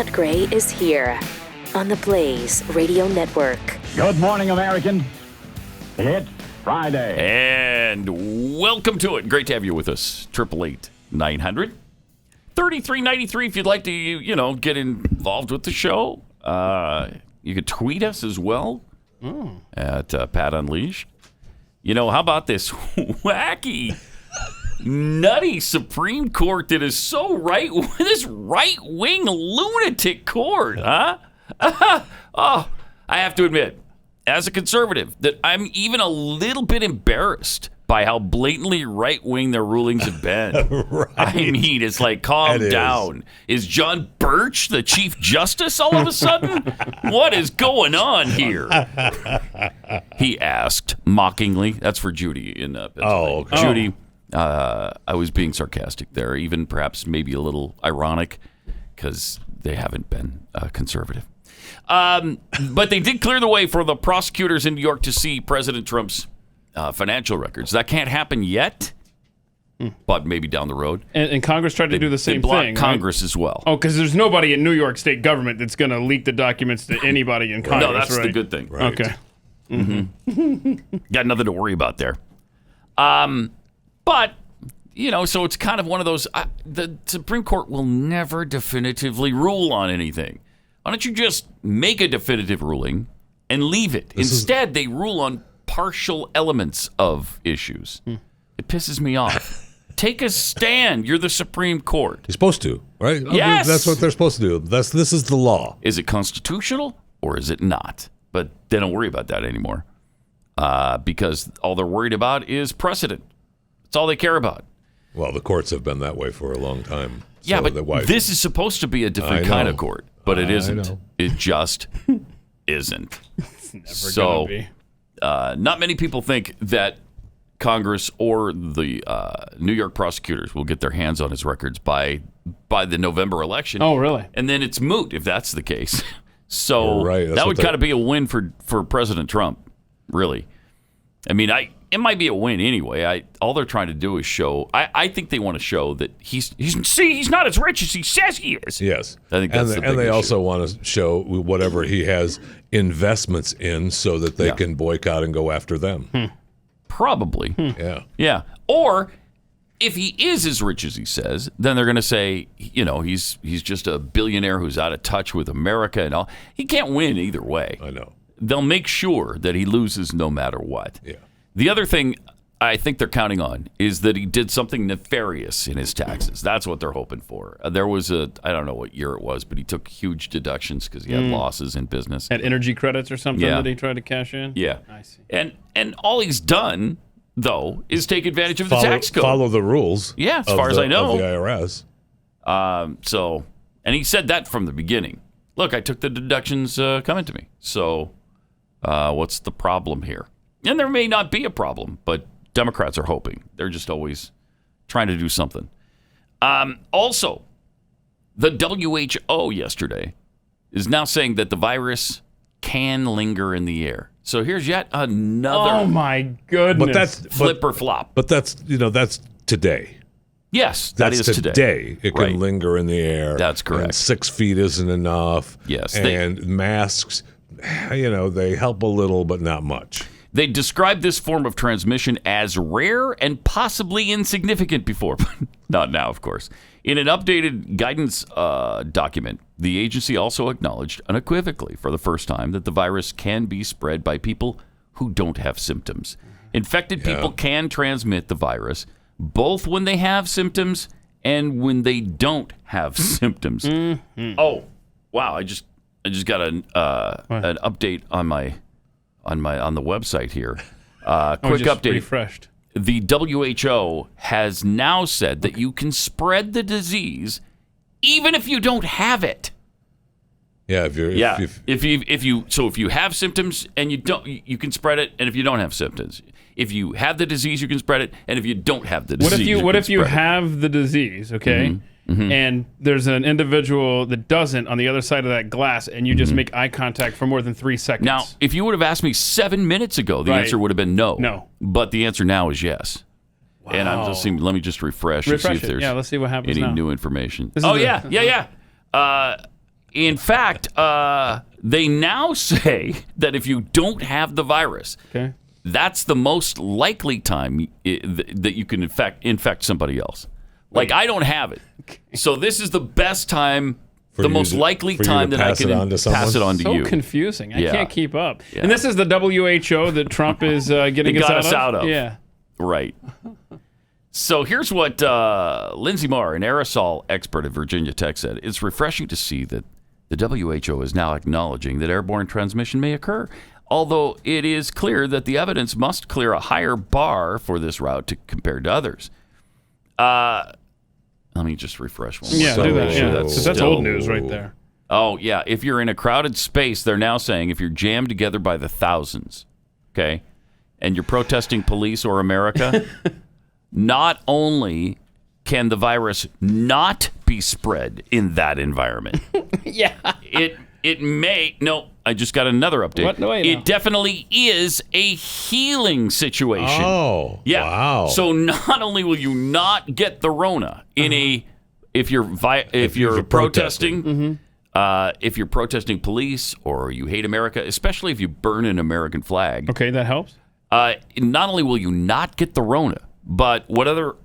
Matt Gray is here on the Blaze Radio Network. Good morning, American. It's Friday. And welcome to it. Great to have you with us. 888-900-3393 if you'd like to, get involved with the show. You could tweet us as well at Pat Unleashed. How about this wacky, nutty Supreme Court that is so this right-wing lunatic court, huh? Oh, I have to admit, as a conservative, that I'm even a little bit embarrassed by how blatantly right-wing their rulings have been. Right. I mean, it's like, calm down. Is John Birch the Chief Justice all of a sudden? What is going on here? He asked mockingly. That's for Judy in Pennsylvania. Oh, okay. Judy, I was being sarcastic there, even perhaps maybe a little ironic, because they haven't been conservative. But they did clear the way for the prosecutors in New York to see President Trump's financial records. That can't happen yet, but maybe down the road. And Congress tried to do the same thing. Congress right? as well. Oh, because there's nobody in New York State government that's going to leak the documents to anybody in Congress. No, that's right? the good thing. Right. Okay. Mm-hmm. Got nothing to worry about there. But, so it's kind of one of those, the Supreme Court will never definitively rule on anything. Why don't you just make a definitive ruling and leave it? Instead, they rule on partial elements of issues. It pisses me off. Take a stand. You're the Supreme Court. You're supposed to, right? Yes. That's what they're supposed to do. This is the law. Is it constitutional or is it not? But they don't worry about that anymore because all they're worried about is precedent. That's all they care about. Well, the courts have been that way for a long time. Yeah, but this is supposed to be a different kind of court, but it isn't. It just isn't. It's never going to be. Not many people think that Congress or the New York prosecutors will get their hands on his records by the November election. Oh, really? And then it's moot if that's the case. So right. that would kind of be a win for President Trump, really. I mean, it might be a win anyway. All they're trying to do is show. I think they want to show that he's not as rich as he says he is. Yes, I think that's and they also want to show whatever he has investments in, so that they can boycott and go after them. Probably. Yeah. Or if he is as rich as he says, then they're going to say, he's just a billionaire who's out of touch with America and all. He can't win either way. I know. They'll make sure that he loses no matter what. Yeah. The other thing I think they're counting on is that he did something nefarious in his taxes. That's what they're hoping for. There was I don't know what year it was, but he took huge deductions because he had losses in business. Had energy credits or something that he tried to cash in? Yeah. I see. And all he's done, though, is take advantage of the tax code. Follow the rules. Yeah, as far as I know. Of the IRS. And he said that from the beginning. Look, I took the deductions coming to me. So what's the problem here? And there may not be a problem, but Democrats are hoping. They're just always trying to do something. Also, the WHO yesterday is now saying that the virus can linger in the air. So here's yet another Oh my goodness. flip or flop. But that's today. Yes, that is today. It can linger in the air. That's correct. And 6 feet isn't enough. Yes. And masks, they help a little, but not much. They described this form of transmission as rare and possibly insignificant before, but not now, of course. In an updated guidance document, the agency also acknowledged unequivocally for the first time that the virus can be spread by people who don't have symptoms. Infected people can transmit the virus both when they have symptoms and when they don't have symptoms. Mm-hmm. Oh, wow! I just got an update on the website here. Quick update. Refreshed. The WHO has now said that you can spread the disease even if you don't have it. Yeah, if you have symptoms and you can spread it, and if you don't have symptoms, if you have the disease, you can spread it, and if you don't have the disease, what if you have the disease, okay? Mm-hmm. And there's an individual that doesn't on the other side of that glass, and you just make eye contact for more than 3 seconds. Now, if you would have asked me 7 minutes ago, the answer would have been no. No. But the answer now is yes. Wow. And I'm just let me just refresh and see if there's let's see what happens any now. new information. Yeah. In fact, they now say that if you don't have the virus, Okay. that's the most likely time that you can infect somebody else. Like, I don't have it. So this is the best time, the most likely time that I can pass it on to you. So confusing. I Yeah. can't keep up. Yeah. And this is the WHO that Trump is getting us out of? Yeah. Right. So here's what Lindsey Marr, an aerosol expert at Virginia Tech, said. It's refreshing to see that the WHO is now acknowledging that airborne transmission may occur, although it is clear that the evidence must clear a higher bar for this route compared to others. Let me just refresh one more. Yeah, time. do that. Yeah, That's that's still- old news right there. Oh, yeah. If you're in a crowded space, they're now saying if you're jammed together by the thousands, okay, and you're protesting police or America, not only can the virus not be spread in that environment, Yeah. it may. No, I just got another update. What? No, wait, no. It definitely is a healing situation. Oh, Yeah. wow. So not only will you not get the Rona in if you're protesting, if you're protesting police or you hate America, especially if you burn an American flag, Okay, that helps. not only will you not get the Rona, but whatever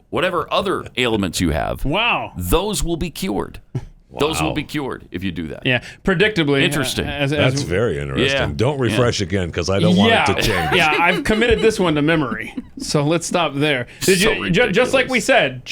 other ailments you have, Wow. those will be cured. Those will be cured if you do that. Yeah, predictably. Interesting. That's very interesting. Yeah. Don't refresh again because I don't want it to change. Yeah, I've committed this one to memory. So let's stop there. Did So you just like we said,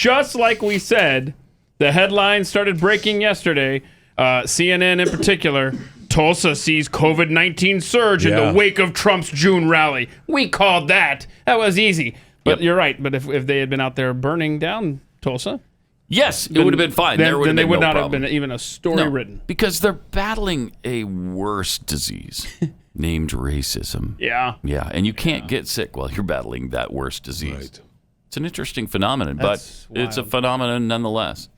the headline started breaking yesterday. CNN in particular. Tulsa sees COVID-19 surge in the wake of Trump's June rally. We called that. That was easy. But you're right. But if they had been out there burning down Tulsa, yes, it would have been fine. Then they would not have problem. been even a story written. Because they're battling a worse disease named racism. Yeah. Yeah, and you can't get sick while you're battling that worse disease. Right. It's an interesting phenomenon, That's but it's a wild. phenomenon nonetheless.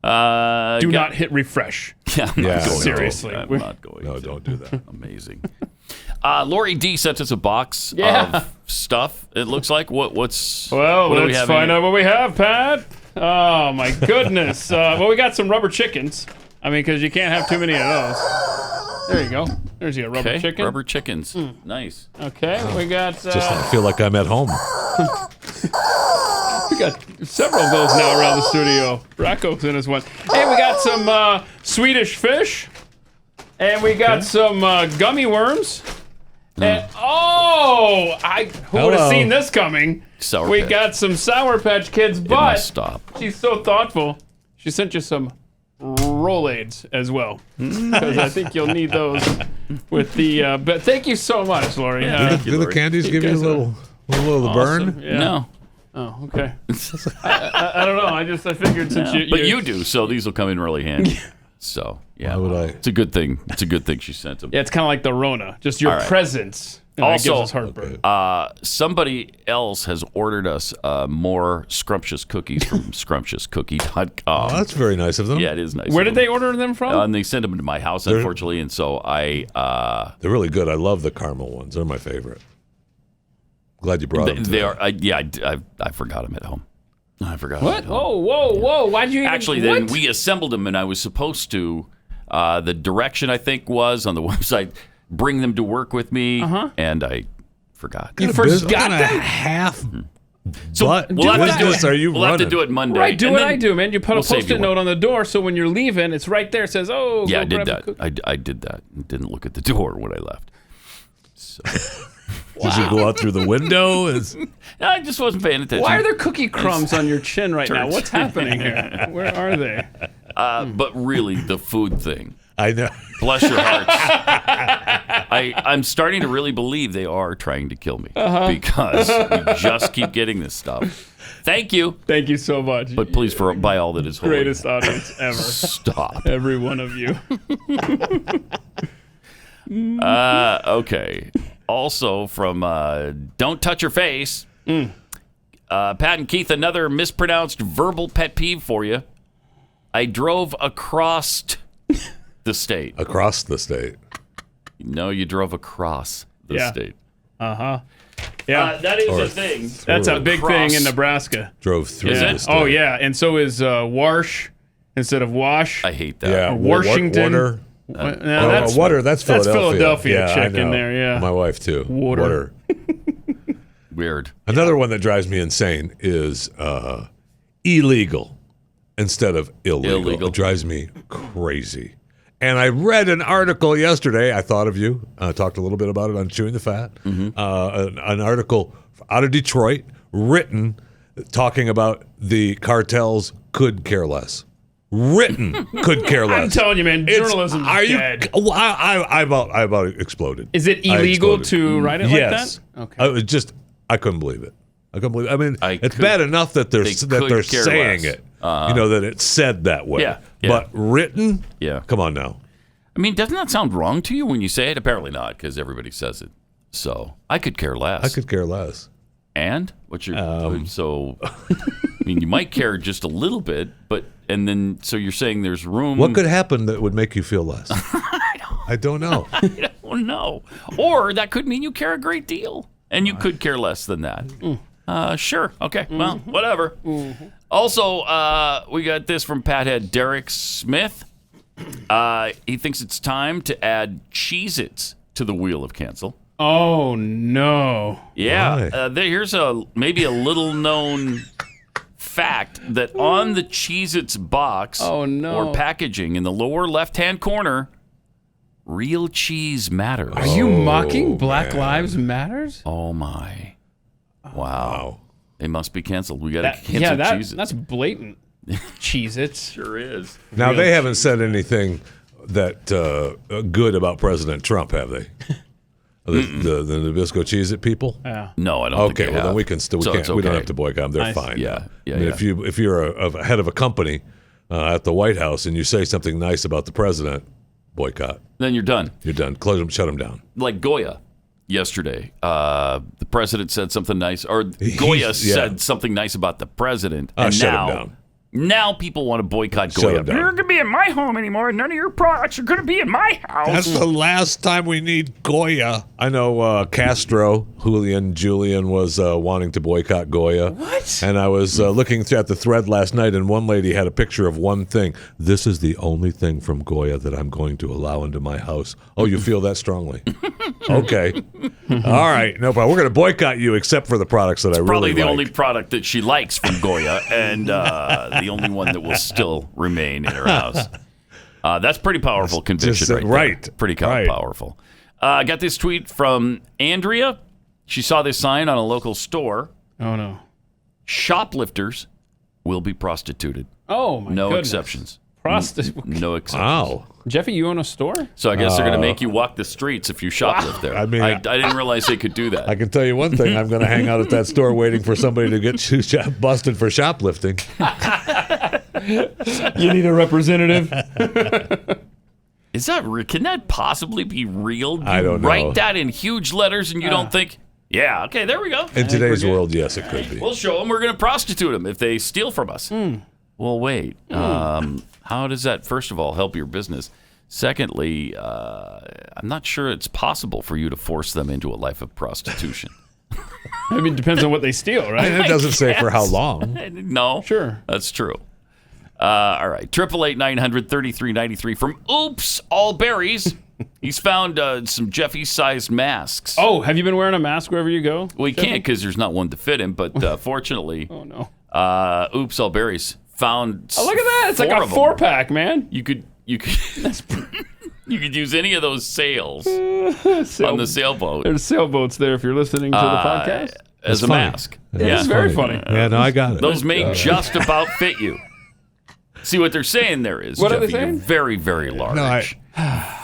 Do not hit refresh. Yeah, I'm not going seriously. To. I'm not going No, to. don't do that. Amazing. Lori D sent us a box Yeah. of stuff. It looks like what's. Well, what do we let's have find in out what we have, Pat. Oh, my goodness. Well, we got some rubber chickens. I mean, because you can't have too many of those. There you go. There's your rubber Okay, chicken. rubber chickens. Nice. Okay, we got Just I feel like I'm at home. we got several of those now around the studio. Rocco's in us one. Hey, we got some Swedish fish, and we got some gummy worms. And who would have Hello. seen this coming? Sour We Patch. got some Sour Patch Kids, It but must stop. she's so thoughtful. She sent you some Rolaids as well, because I think you'll need those with the. But thank you so much, Lori. Do the candies give you a guys are little of the burn? awesome. Yeah. No. Oh, okay. I don't know. I figured since But you do, so these will come in really handy. So, yeah. Why would I? It's a good thing. It's a good thing she sent them. Yeah, it's kind of like the Rona. Just your All right. presence. Also- gives us heartburn. Somebody else has ordered us more scrumptious cookies from scrumptiouscookie.com. Oh, that's very nice of them. Yeah, it is nice. Where of did them. they order them from? And they sent them to my house, unfortunately, and so I. They're really good. I love the caramel ones. They're my favorite. Glad you brought them. They are. I forgot them at home. I forgot. them What? at home. Whoa! Why'd you even? Actually, then we assembled them, and I was supposed to. The direction I think was on the website, bring them to work with me, and I forgot. You What forgot kind of them? half. So But we'll have to do business it. are you We'll have to running? do it Monday. Right, do and what then I do, man. You put we'll a save post-it you note one. on the door, so when you're leaving, it's right there. It says, "Oh, Yeah, go I did grab a that. cookie." I did that. Didn't look at the door when I left. So Did you go out through the window? I just wasn't paying attention. Why are there cookie crumbs on your chin right now? Turns- What's happening here? Where are they? But really, the food thing. I know. Bless your hearts. I'm starting to really believe they are trying to kill me because we just keep getting this stuff. Thank you, Thank you so much. but please, by all that is holy, Greatest audience ever. stop. Every one of you. Okay. Also from Don't Touch Your Face, Pat and Keith, another mispronounced verbal pet peeve for you. I drove across the state. Across the state. No, you drove across the Yeah. state. Yeah, That is Or a thing. that's a big across. thing in Nebraska. Drove through Is the it? state. Oh yeah, and so is Warsh instead of wash. I hate that. Yeah, Or Washington. Water. That's Water. That's Philadelphia. Philadelphia yeah, chick I know. in there. Yeah. My wife too. Water. Weird. Another one that drives me insane is illegal instead of illegal. It drives me crazy. And I read an article yesterday. I thought of you. Talked a little bit about it on Chewing the Fat. An article out of Detroit written talking about the cartels could care less. Written could care less. I'm telling you, man, journalism's dead. I about exploded. Is it illegal to write it yes. like that? Okay. I couldn't believe it. I mean, it's could- bad enough that they're care saying less. it. That it's said that way. Yeah. But written? Yeah. Come on now. I mean, doesn't that sound wrong to you when you say it? Apparently not, because everybody says it. So I could care less. I could care less. And what's your so? I mean, you might care just a little bit, and then so you're saying there's room. What could happen that would make you feel less? I don't know. I don't know. Or that could mean you care a great deal, and you could care less than that. Sure. Okay. Well, whatever. Also, we got this from Pathead Derek Smith. He thinks it's time to add Cheez-Its to the wheel of cancel. Oh no! Yeah, here's maybe a little known fact that on the Cheez-Its box or packaging in the lower left-hand corner, real cheese matters. Are you mocking Black Lives Matters? Oh my! Wow. They must be canceled. We got to cancel Cheez-Its. That's blatant. Cheez-Its. Sure is. Now, they haven't said anything that good about President Trump, have they? The Nabisco Cheez-It people? Yeah. No, I don't think Okay, they well, have. then we can still we So can't it's we don't okay. have to boycott them. They're fine. Yeah, yeah, I mean, yeah. if you're a head of a company at the White House and you say something nice about the president, boycott. Then you're done. You're done. Close them. Shut them down. Like Goya yesterday. The president said something nice, or Goya said something nice about the president, and shut him down. Now people want to boycott Shut Goya. him down. You're not going to be in my home anymore. None of your products are going to be in my house. That's the last time we need Goya. I know Castro, Julian was wanting to boycott Goya. What? And I was looking at the thread last night, and one lady had a picture of one thing. This is the only thing from Goya that I'm going to allow into my house. Oh, you feel that strongly? Okay. All right. No problem. We're going to boycott you except for the products that I really Probably the like. only product that she likes from Goya, and the only one that will still remain in her house. That's pretty powerful conviction, right there. Pretty powerful. I got this tweet from Andrea. She saw this sign on a local store. Oh no! Shoplifters will be prostituted. Oh my No goodness. exceptions. No exceptions. Wow. Jeffy, you own a store? So I guess they're going to make you walk the streets if you shoplift there. I mean, I didn't realize they could do that. I can tell you one thing. I'm going to hang out at that store waiting for somebody to get busted for shoplifting. You need a representative. Is that can that possibly be real? I don't know. Write that in huge letters and you don't think, yeah, okay, there we go. In today's world, yes, it could be. We'll show them we're going to prostitute them if they steal from us. Well, wait. How does that, first of all, help your business? Secondly, I'm not sure it's possible for you to force them into a life of prostitution. I mean, it depends on what they steal, right? And it doesn't say for how long. No. Sure. That's true. All right. 888-900-3393 from Oops All Berries. He's found some Jeffy-sized masks. Oh, have you been wearing a mask wherever you go? Well, he can't because there's not one to fit him, but fortunately, Oh no! Oops All Berries found. Oh, look at that! It's like a 4-pack, man. You could you could use any of those sails on the sailboat There's sailboats there if you're listening to the podcast. as a funny. mask. It's very funny. Yeah, no, I got it. Those may just about fit you. See what they're saying there is, What are Jeffy, they saying? you're very, very large. No,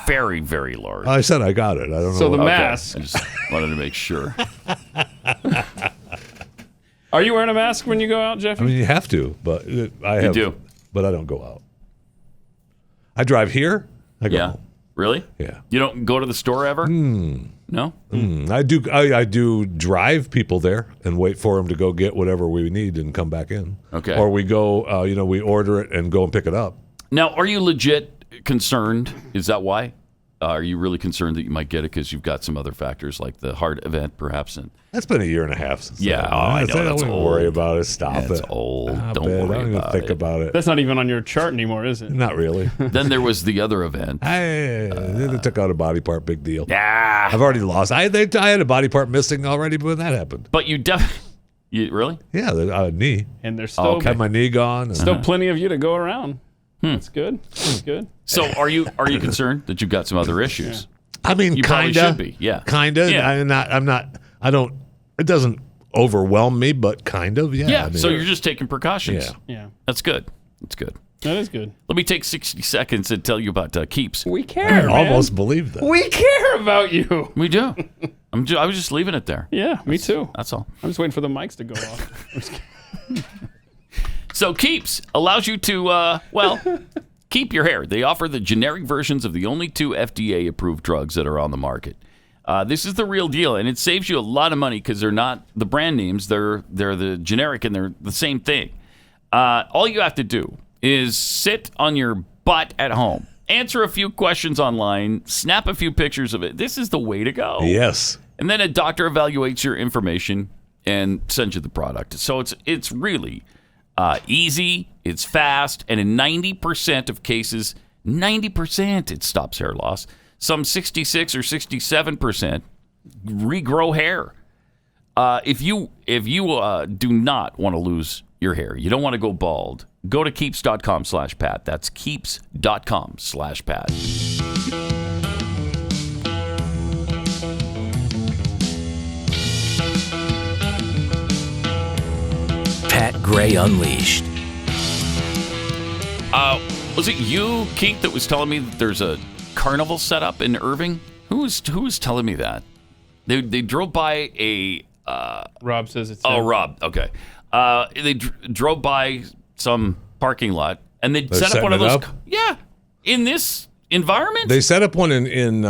very, very large. I said I got it. I don't know. So the what- mask. I just wanted to make sure. Are you wearing a mask when you go out, Jeffy? I mean, you have to, but I have. do. But I don't go out. I drive here. I go Yeah. home. Really? Yeah. You don't go to the store ever? No? I do. I do drive people there and wait for them to go get whatever we need and come back in. Okay. Or we go. We order it and go and pick it up. Now, are you legit concerned? Is that why? Are you really concerned that you might get it because you've got some other factors like the heart event, perhaps? And That's been a year and a half since. Yeah, that. I know, Don't that's even old. worry about it. Stop it. it's old. Don't I worry don't even about think it. about it. That's not even on your chart anymore, is it? Not really. Then there was the other event. They took out a body part. Big deal. Yeah, I've already lost. I had a body part missing already when that happened. but you really? Yeah, the knee. And there's still Had my knee gone. And still plenty of you to go around. That's good. That's good. So are you concerned that you've got some other issues? I mean, You probably kinda should be, yeah. Kinda. Yeah. I'm not. I don't. It doesn't overwhelm me, but kind of. Yeah. Yeah. I mean, So you're just taking precautions. Yeah. Yeah, That's good. That's good. that is good. Let me take 60 seconds and tell you about Keeps. We care, I man. almost believe that. We care about you. We do. I was just leaving it there. Yeah, me too. That's all. I'm just waiting for the mics to go off. I'm just kidding. So Keeps allows you to, keep your hair. They offer the generic versions of the only 2 FDA-approved drugs that are on the market. This is the real deal, and it saves you a lot of money because they're not the brand names. They're the generic, and they're the same thing. All you have to do is sit on your butt at home, answer a few questions online, snap a few pictures of it. This is the way to go. Yes. And then a doctor evaluates your information and sends you the product. So it's really easy, it's fast, and in 90% of cases, 90% it stops hair loss. Some 66 or 67% regrow hair. If you do not want to lose your hair, you don't want to go bald, go to keeps.com/Pat. That's keeps.com/Pat. Pat Gray Unleashed. Was it you, Keith, that was telling me that there's a carnival set up in Irving? Who was telling me that? They drove by a... Rob says it's. Oh, Rob. Okay. They drove by some parking lot, and they set up one of those... setting it up? Yeah. In this environment? They set up one in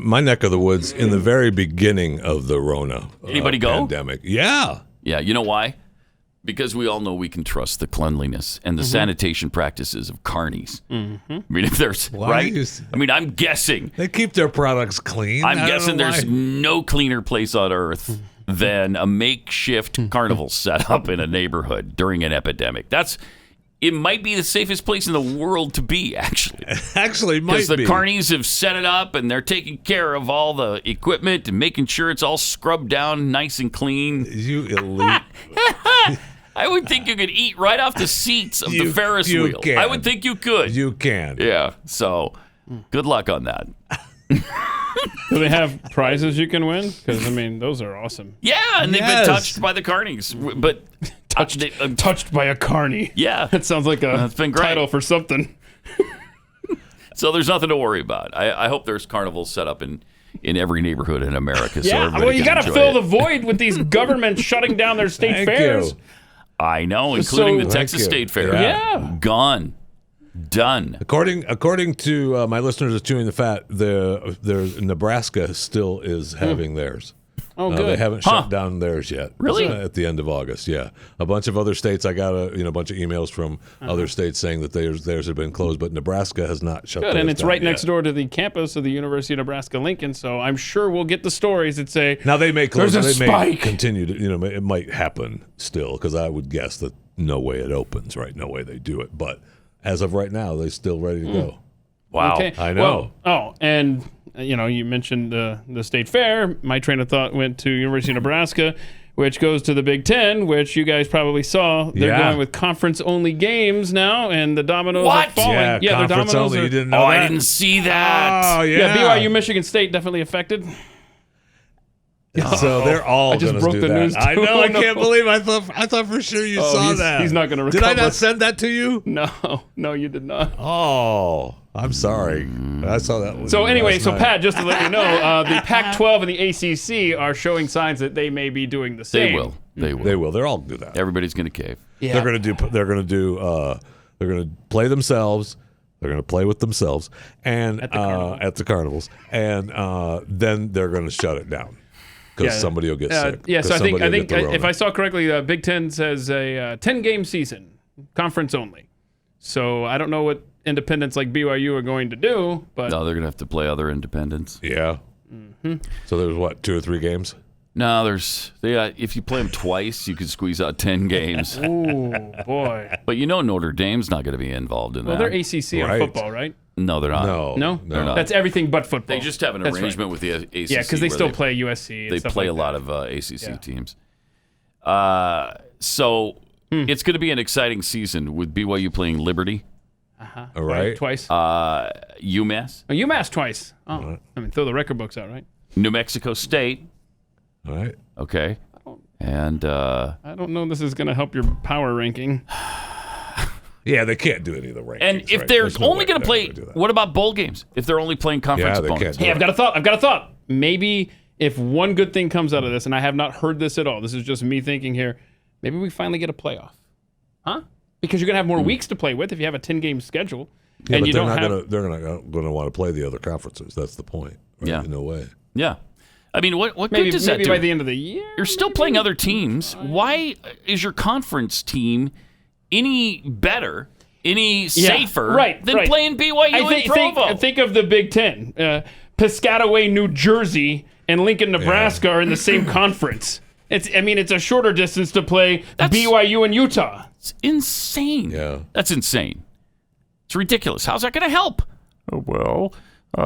my neck of the woods in the very beginning of the Rona Anybody go? pandemic. Yeah. Yeah, you know why? Because we all know we can trust the cleanliness and the sanitation practices of carnies. I mean, if there's right. I mean, I'm guessing. They keep their products clean. I'm I don't guessing know there's why. no cleaner place on earth than a makeshift carnival set up in a neighborhood during an epidemic. It might be the safest place in the world to be, actually. Actually, might Because the be. carnies have set it up and they're taking care of all the equipment and making sure it's all scrubbed down nice and clean. You elite. I would think you could eat right off the seats of the Ferris you wheel. can. I would think you could. You can. Yeah. So good luck on that. Do they have prizes you can win? Because I mean, those are awesome. Yeah, and they've Yes. been touched by the carnies. But Touched by a carny. yeah. That sounds like a That's been great. title for something. So there's nothing to worry about. I hope there's carnivals set up in every neighborhood in America. So Yeah, everybody well, you got to fill the void with these governments shutting down their state Thank fairs. you. I know, including the Thank Texas you. State Fair. Yeah. Gone. Done. According to my listeners of Chewing the Fat, the Nebraska still is having theirs. Oh, good. They haven't shut down theirs yet. Really? At the end of August, yeah. A bunch of other states. I got a bunch of emails from other states saying that theirs have been closed, but Nebraska has not shut. Good, and it's down right yet. next door to the campus of the University of Nebraska-Lincoln, so I'm sure we'll get the stories that say, Now they may close. There's a They may spike. continue to. It might happen still because I would guess that no way it opens. Right? No way they do it. But as of right now, they're still ready to go. Wow. okay. I know. Well, and you mentioned the state fair. My train of thought went to University of Nebraska, which goes to the Big Ten, which you guys probably saw. They're Yeah. going with conference-only games now, and the dominoes What? are falling. Yeah, the conference dominoes only. are. You didn't know Oh, that? I didn't see that. Oh yeah. Yeah, BYU, Michigan State definitely affected. So they're all I just gonna broke do the that. news, I too. know. I No. can't believe. I thought for sure you saw he's- that. he's not gonna Did I recover. not send that to you? No, you did not. Oh, I'm sorry. I saw that one. So anyway, last so night. Pat, just to let you know, the Pac-12 and the ACC are showing signs that they may be doing the same. They will. They will. They will. They're all do that. Everybody's going to cave. Yeah. They're gonna play themselves. They're gonna play with themselves and At the carnival. at the carnivals, and then they're gonna shut it down because somebody will get sick. Yeah, 'Cause so I think somebody will get the if Rona. I saw correctly, Big Ten says a 10-game season, conference only. So I don't know what independents like BYU are going to do. But No, they're going to have to play other independents. Yeah. So there's what, 2 or 3 games? No, if you play them twice, you could squeeze out 10 games. Ooh, boy. But Notre Dame's not going to be involved in Well, that. they're ACC on football, right? No, they're not. No? They're not. That's everything but football. They just have an arrangement with the ACC. Yeah, because they where still play USC. They and stuff play like a lot that. of ACC teams. So it's going to be an exciting season with BYU playing Liberty. All right. Twice. UMass. Oh, UMass twice. Oh, I mean, throw the record books out, right? New Mexico State. All right. Okay. And I don't know this is going to help your power ranking. Yeah, they can't do any of the rankings. and if right? there's no only way going to they're play, gonna do that. what about bowl games? If they're only playing conference Yeah, they opponents? can't Hey, I've got a thought. Maybe if one good thing comes out of this, and I have not heard this at all, this is just me thinking here, maybe we finally get a playoff. Huh? Because you're going to have more weeks to play with if you have a 10-game schedule. Yeah, and but you they're don't not have... they're not going to want to play the other conferences. That's the point. Right? Yeah. No way. Yeah. I mean, what Maybe, good does that maybe do? by the end of the year. You're still playing other teams. Why is your conference team any better, any safer than playing BYU and Provo? Think of the Big Ten. Piscataway, New Jersey, and Lincoln, Nebraska are in the same conference. It's a shorter distance to play BYU and Utah. It's insane. Yeah. That's insane. It's ridiculous. How's that going to help? Oh, well,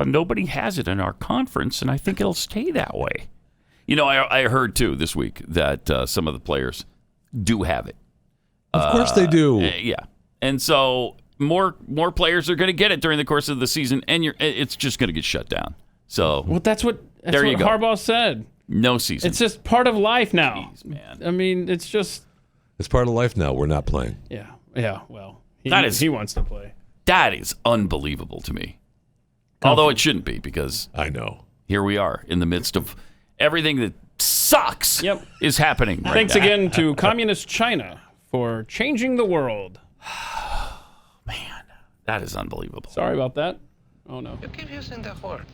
nobody has it in our conference, and I think it'll stay that way. I heard, too, this week that some of the players do have it. Of course they do. Yeah. And so more players are going to get it during the course of the season, and it's just going to get shut down. So Well, that's what There you go. Harbaugh said. no season. It's just part of life now. Jeez, man. I mean, it's just... It's part of life now. We're not playing. Yeah, well, he wants to play. That is unbelievable to me. Although it shouldn't be, because I know. here we are in the midst of everything that sucks is happening right Thanks now. again to Communist China for changing the world. Man, that is unbelievable. Sorry about that. Oh, no. You keep using the word.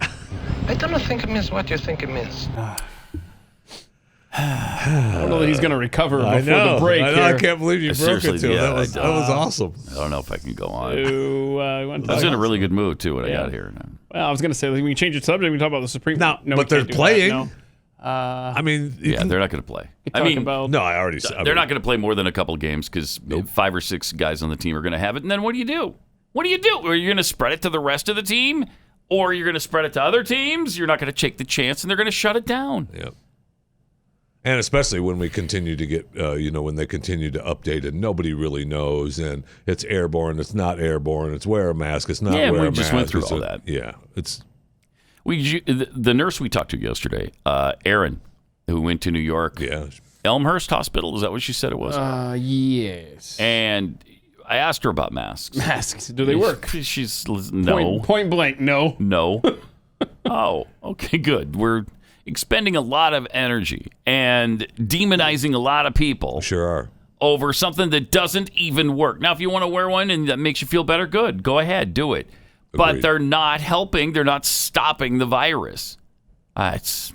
I don't think it means what you think it means. I don't know that he's going to recover before I know. the break I know. here. I can't believe you broke Seriously, it to him. yeah, That was awesome. I don't know if I can go on. I I was in a really good mood, too, when I got here. Well, I was going to say, we can change the subject. We can talk about the Supreme No, we but they're can't do playing. that, no. I mean, you Yeah, can- they're not going to play. I Talk mean, about, no, I already said. they're not going to play more than a couple games because 5 or 6 guys on the team are going to have it. And then what do you do? What do you do? Are you going to spread it to the rest of the team? Or you're going to spread it to other teams? You're not going to take the chance, and they're going to shut it down. Yep. And especially when we continue to get, when they continue to update and nobody really knows, and it's airborne, it's not airborne, it's wear a mask, it's not Yeah, wear a we mask. just went through it's all that. Yeah, it's The nurse we talked to yesterday, Erin, who went to New York, Elmhurst Hospital, is that what she said it was? yes. And I asked her about masks. Masks, do they work? She's no. Point blank, no. No. Oh, okay, good. We're expending a lot of energy and demonizing a lot of people. Sure are. Over something that doesn't even work. Now, if you want to wear one and that makes you feel better, good. Go ahead, do it. But Agreed. they're not helping. They're not stopping the virus. It's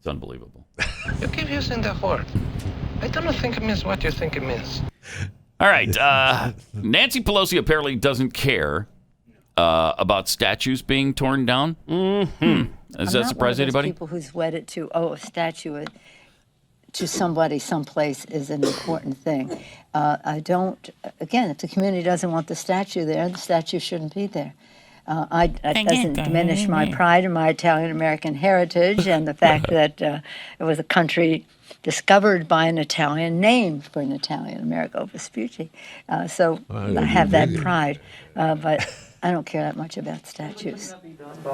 unbelievable. You keep using the word. I don't think it means what you think it means. All right. Nancy Pelosi apparently doesn't care about statues being torn down. Mm-hmm. Does that surprise anybody? People who's wedded to a statue to somebody someplace is an important thing. I don't. Again, if the community doesn't want the statue there, the statue shouldn't be there. It doesn't diminish my pride in my Italian American heritage and the fact that it was a country discovered by an Italian, named for an Italian, Amerigo Vespucci. So I have that pride, but I don't care that much about statues.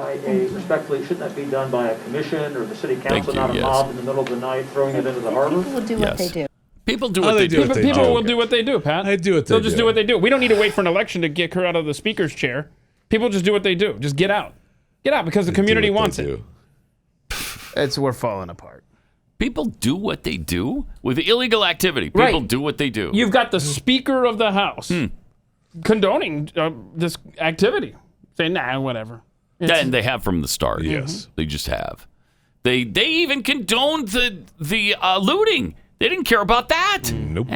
Respectfully, shouldn't that be done by a commission or the city council, not a mob in the middle of the night throwing it into the harbor? People will do what they do. People do what they do. People will do what they do, Pat. They do what they They'll just do what they do. We don't need to wait for an election to get her out of the speaker's chair. People just do what they do. Just get out. Get out because the community wants it. We're falling apart. People do what they do with illegal activity. People do what they do. You've got the Speaker of the House condoning this activity, saying, nah, whatever. And they have from the start. Yes. They just have. They even condoned the looting. They didn't care about that. Nope.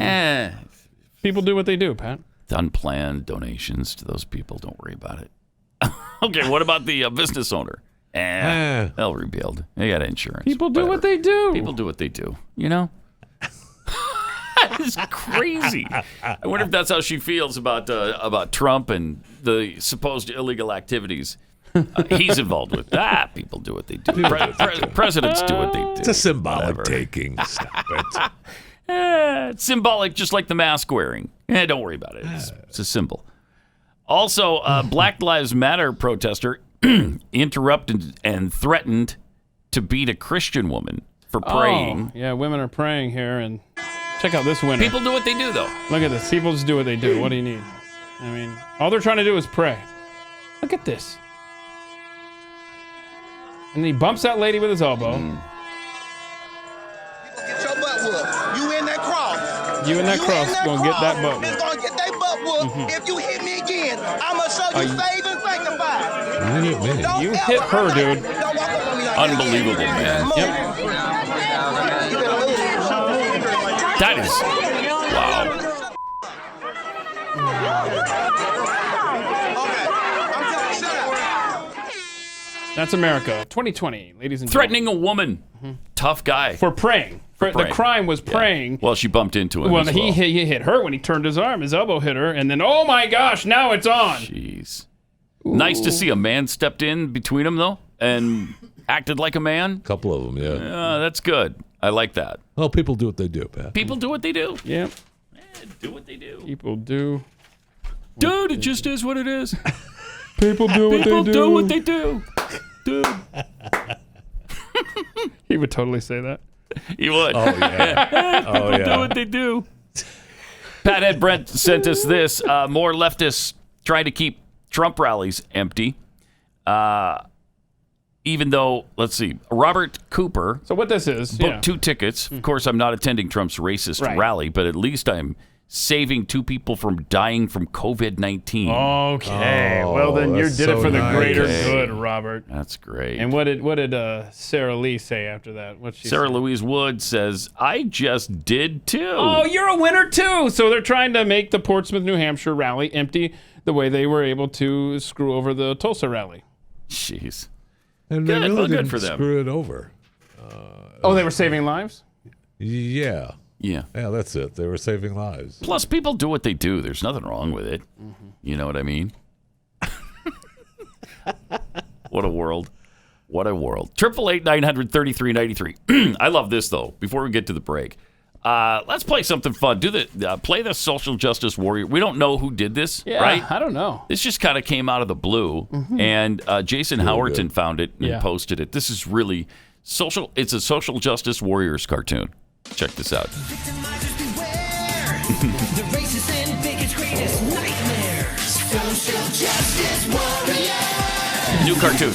People do what they do, Pat. unplanned donations to those people. Don't worry about it. Okay, what about the business owner? They'll rebuild. They got insurance. People do what they do. People do what they do. You know? That is crazy. I wonder if that's how she feels about Trump and the supposed illegal activities he's involved with. People do what they do. Presidents do what they do. It's a symbolic taking. Stop it. It's symbolic, just like the mask wearing. Don't worry about it. It's a symbol. Also, a Black Lives Matter protester interrupted and threatened to beat a Christian woman for praying. Oh, yeah, women are praying here, and check out this winner. People do what they do, though. Look at this. People just do what they do. What do you need? I mean, all they're trying to do is pray. Look at this. And he bumps that lady with his elbow. Get your butt whooped. You in that cross. You in that cross gonna get that butt whooped. Gonna get that butt whooped. If you hit me again, I'm gonna show you save and sanctify. You hit her, dude. Unbelievable, man. Yep. That is wow. That's America, 2020, ladies and gentlemen. Threatening a woman. Tough guy. For praying. The crime was praying. Well, she bumped into him. Well, he hit her when he turned his arm. His elbow hit her, and then, oh my gosh, now it's on. Jeez. Ooh. Nice to see a man stepped in between them, though, and acted like a man. A couple of them, yeah. That's good. I like that. Well, people do what they do, Pat. People do what they do. Yeah. Do what they do. People do. Dude, it just is what it is. People do what they do. People do what they do. Dude. He would totally say that. He would. Oh, yeah. People do what they do. Pathead Brent sent us this. More leftists try to keep Trump rallies empty. Even though, let's see, Robert Cooper. So what this is, booked 2 tickets. Of course, I'm not attending Trump's racist rally, but at least I'm saving 2 people from dying from COVID-19. Okay. Well, then you did it for the greater good, Robert. That's great. And what did Sarah Lee say after that? What'd she Sarah say? Louise Wood says, I just did too. Oh, you're a winner too. So they're trying to make the Portsmouth, New Hampshire rally empty the way they were able to screw over the Tulsa rally. Jeez. And they really good didn't for them. screw it over. They were saving lives? Yeah. Yeah. Yeah, that's it. They were saving lives. Plus, people do what they do. There's nothing wrong with it. You know what I mean? What a world. What a world. 888-900-3393. I love this, though, before we get to the break. Let's play something fun. Play the social justice warrior. We don't know who did this, right? I don't know. This just kind of came out of the blue, and Jason Howerton found it and posted it. This is really social. It's a social justice warriors cartoon. Check this out. The racist and bigots' greatest nightmares. Social justice warriors. New cartoon.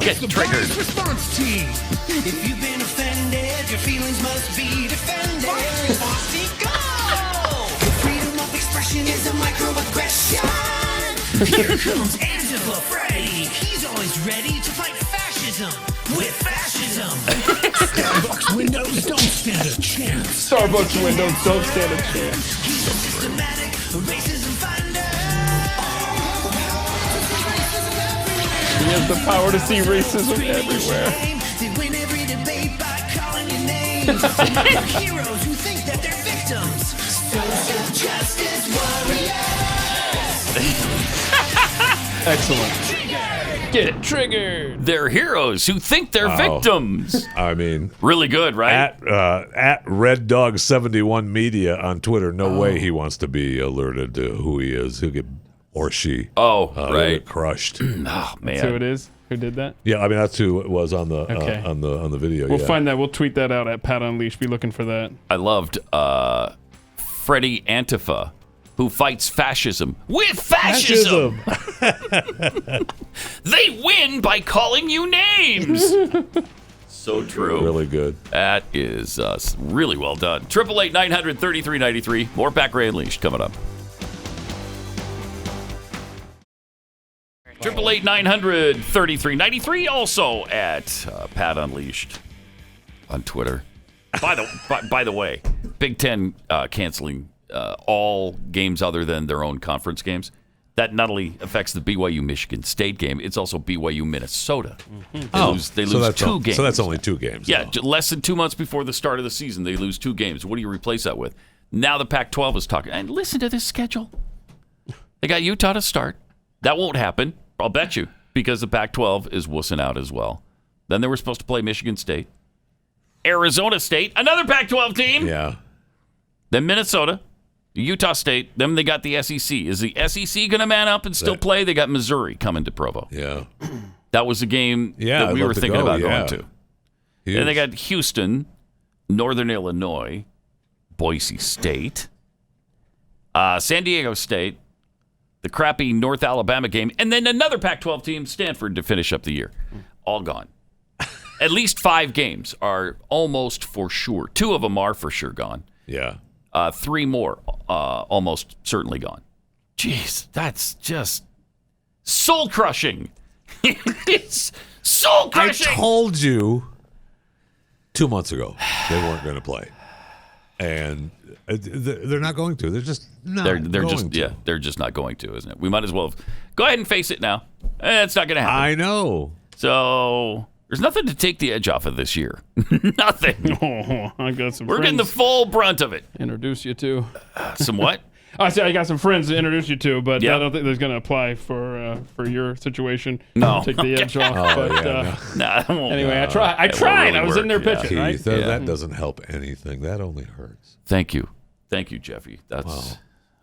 Get triggered. Response team. If you've been offended, your feelings must be defended. Go! Freedom of expression is a microaggression. Here comes Angela Frey. He's always ready to fight fascism with fascism. Starbucks windows don't stand a chance. Starbucks windows don't stand a chance. He's a systematic racism finder. He has the power to see racism everywhere. They win every debate by calling your names. Heroes who think that they're victims. Social justice warriors. Excellent. Get triggered. They're heroes who think they're victims. I mean, really good, right? At Red Dog 71 Media on Twitter. No way he wants to be alerted to who he is, or she. Right. Get crushed. Oh man, That's who it is. Who did that? Yeah, I mean that's who it was on the on the video. We'll find that. We'll tweet that out at Pat Unleashed. Be looking for that. I loved Freddie Antifa, who fights fascism with fascism. They win by calling you names. So true. Really good. That is really well done. 888-900-3393. More Pat Gray Unleashed coming up. 888-900-3393. Also at Pat Unleashed on Twitter. By the way, Big Ten canceling all games other than their own conference games. That not only affects the BYU-Michigan State game, it's also BYU-Minnesota. They lose two games. So that's only 2 games. Yeah, less than 2 months before the start of the season, they lose 2 games. What do you replace that with? Now the Pac-12 is talking. And listen to this schedule. They got Utah to start. That won't happen, I'll bet you, because the Pac-12 is wussing out as well. Then they were supposed to play Michigan State. Arizona State, another Pac-12 team. Yeah. Then Minnesota. Utah State, then they got the SEC. Is the SEC going to man up and still play? They got Missouri coming to Provo. Yeah. That was a game that we were thinking about going to. Huge. And they got Houston, Northern Illinois, Boise State, San Diego State, the crappy North Alabama game, and then another Pac-12 team, Stanford, to finish up the year. All gone. At least 5 games are almost for sure. 2 of them are for sure gone. Yeah. 3 more almost certainly gone. Jeez, that's just soul-crushing. It's soul-crushing. I told you 2 months ago they weren't going to play. And they're not going to. They're just not going to. Yeah, they're just not going to, isn't it? We might as well go ahead and face it now. It's not going to happen. I know. So there's nothing to take the edge off of this year. Nothing. Oh, I got some We're friends getting the full brunt of it. Introduce you to. Some what? I said I got some friends to introduce you to, but I don't think there's going to apply for your situation. No. Take the edge off. Anyway, I tried. I was in there pitching, Keith, right? That doesn't help anything. That only hurts. Thank you, Jeffy. That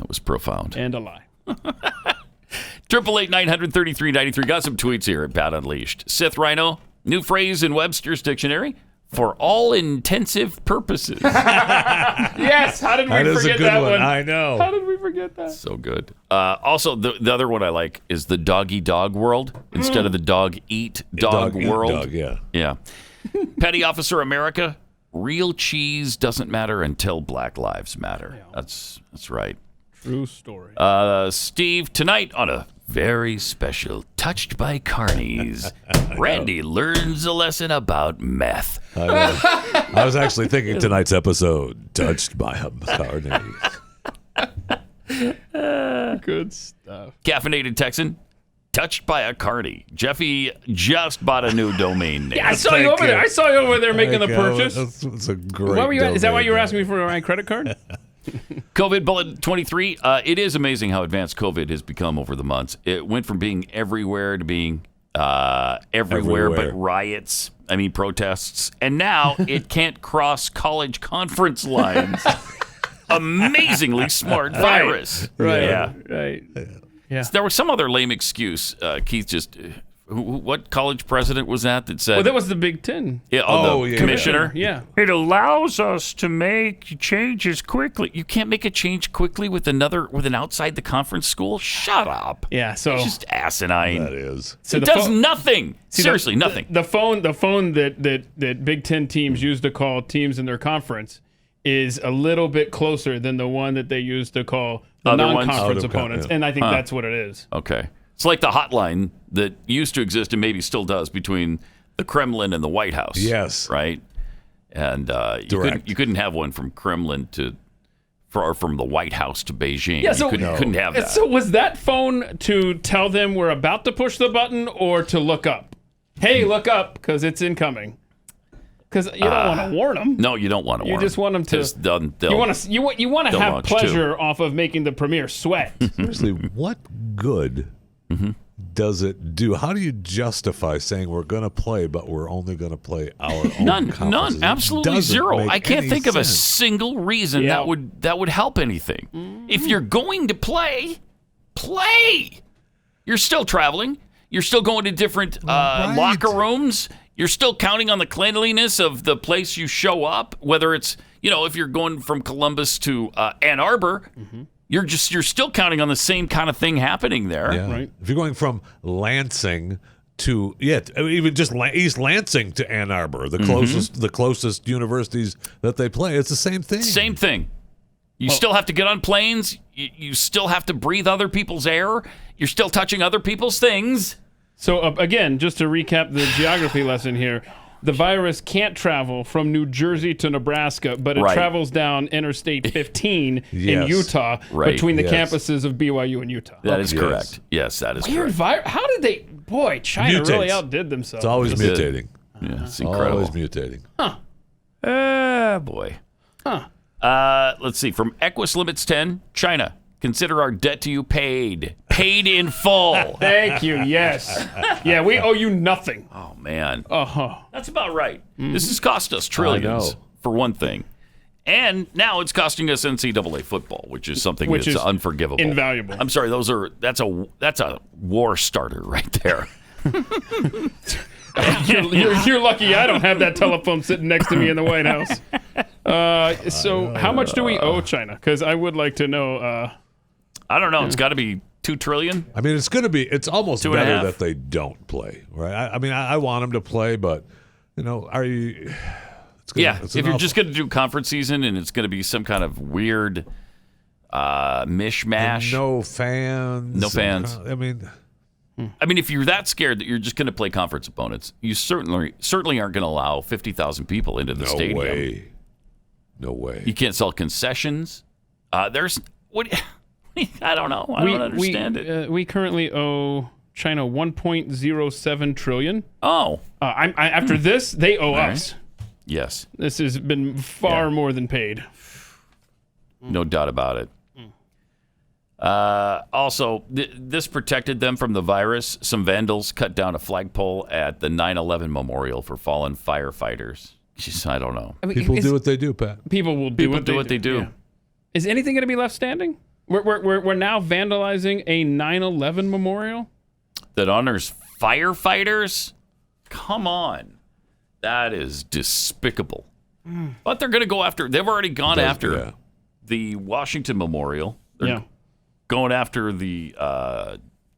was profound. And a lie. 888-933-93. Got some tweets here at Pat Unleashed. Sith Rhino, new phrase in Webster's dictionary. For all intensive purposes. Yes. How did we that forget is a good that one? one? I know. How did we forget that? So good. Also, the other one I like is the dog world instead of the dog world. Dog, yeah. Yeah. Petty Officer America. Real cheese doesn't matter until Black Lives Matter. Yeah. That's right. True story. Steve, tonight on a very special Touched by Carnies, Randy learns a lesson about meth. I was actually thinking tonight's episode, Touched by Carnies. Good stuff. Caffeinated Texan, touched by a carny. Jeffy just bought a new domain name. Yeah, I saw you over there. I saw you over there making the purchase. That's a great What were you? Is that why you were domain asking me for my credit card? COVID bullet 23. It is amazing how advanced COVID has become over the months. It went from being everywhere to being everywhere but riots. I mean, protests. And now it can't cross college conference lines. Amazingly smart virus. Right. Yeah. Right. Yeah. There was some other lame excuse. Keith just... what college president was that said? Well, that was the Big Ten. Yeah, the commissioner. Yeah. It allows us to make changes quickly. You can't make a change quickly with an outside the conference school. Shut up. Yeah. So it's just asinine. That is. So it does nothing. Seriously, nothing. The phone that Big Ten teams use to call teams in their conference is a little bit closer than the one that they use to call the non-conference opponents, and I think that's what it is. Okay. It's like the hotline that used to exist and maybe still does between the Kremlin and the White House. Yes. Right? And you couldn't have one from Kremlin or from the White House to Beijing. Yeah, so, you couldn't have that. So was that phone to tell them we're about to push the button or to look up? Hey, look up because it's incoming. Because you don't want to warn them. No, you don't want to warn them. You just want them to. You want to have pleasure off of making the premier sweat. Seriously, what good does it do? How do you justify saying we're going to play, but we're only going to play our own conferences? None, absolutely zero. I can't think of a single reason that would help anything. If you're going to play. You're still traveling. You're still going to different locker rooms. You're still counting on the cleanliness of the place you show up, whether it's, if you're going from Columbus to Ann Arbor, you're still counting on the same kind of thing happening there. Yeah. Right. If you're going from Lansing to even just East Lansing to Ann Arbor, the closest universities that they play, it's the same thing. Same thing. You still have to get on planes. You still have to breathe other people's air. You're still touching other people's things. So again, just to recap the geography lesson here, the virus can't travel from New Jersey to Nebraska, but it travels down Interstate 15 in Utah between the campuses of BYU and Utah. That is correct. Yes, that is Weird correct. How did they... Boy, China really outdid themselves. It's always mutating. Yeah, it's incredible. Always mutating. Boy. Let's see. From Equus Limits 10, China. Consider our debt to you paid. Paid in full. Thank you. Yes. Yeah, we owe you nothing. Oh, man. Uh-huh. That's about right. This has cost us trillions, for one thing. And now it's costing us NCAA football, which is something that's unforgivable. Invaluable. I'm sorry, that's a war starter right there. You're lucky I don't have that telephone sitting next to me in the White House. So how much do we owe China? Because I would like to know. I don't know. It's got to be $2 trillion. I mean, it's almost better that they don't play, right? I mean, I want them to play, but, are you... if you're just going to do conference season and it's going to be some kind of weird mishmash. And no fans. No fans. I mean, if you're that scared that you're just going to play conference opponents, you certainly aren't going to allow 50,000 people into the stadium. No way. You can't sell concessions. There's what? I don't know. I don't understand it. We currently owe China $1.07 trillion. Oh. After this, they owe us. Yes. This has been far more than paid. No doubt about it. Also, this protected them from the virus. Some vandals cut down a flagpole at the 9/11 memorial for fallen firefighters. Jeez, I don't know. People do what they do, Pat. People will do what they do. Yeah. Is anything going to be left standing? We're now vandalizing a 9/11 memorial that honors firefighters? Come on. That is despicable. But they're going to go after... They've already gone after the Washington Memorial. They're going after the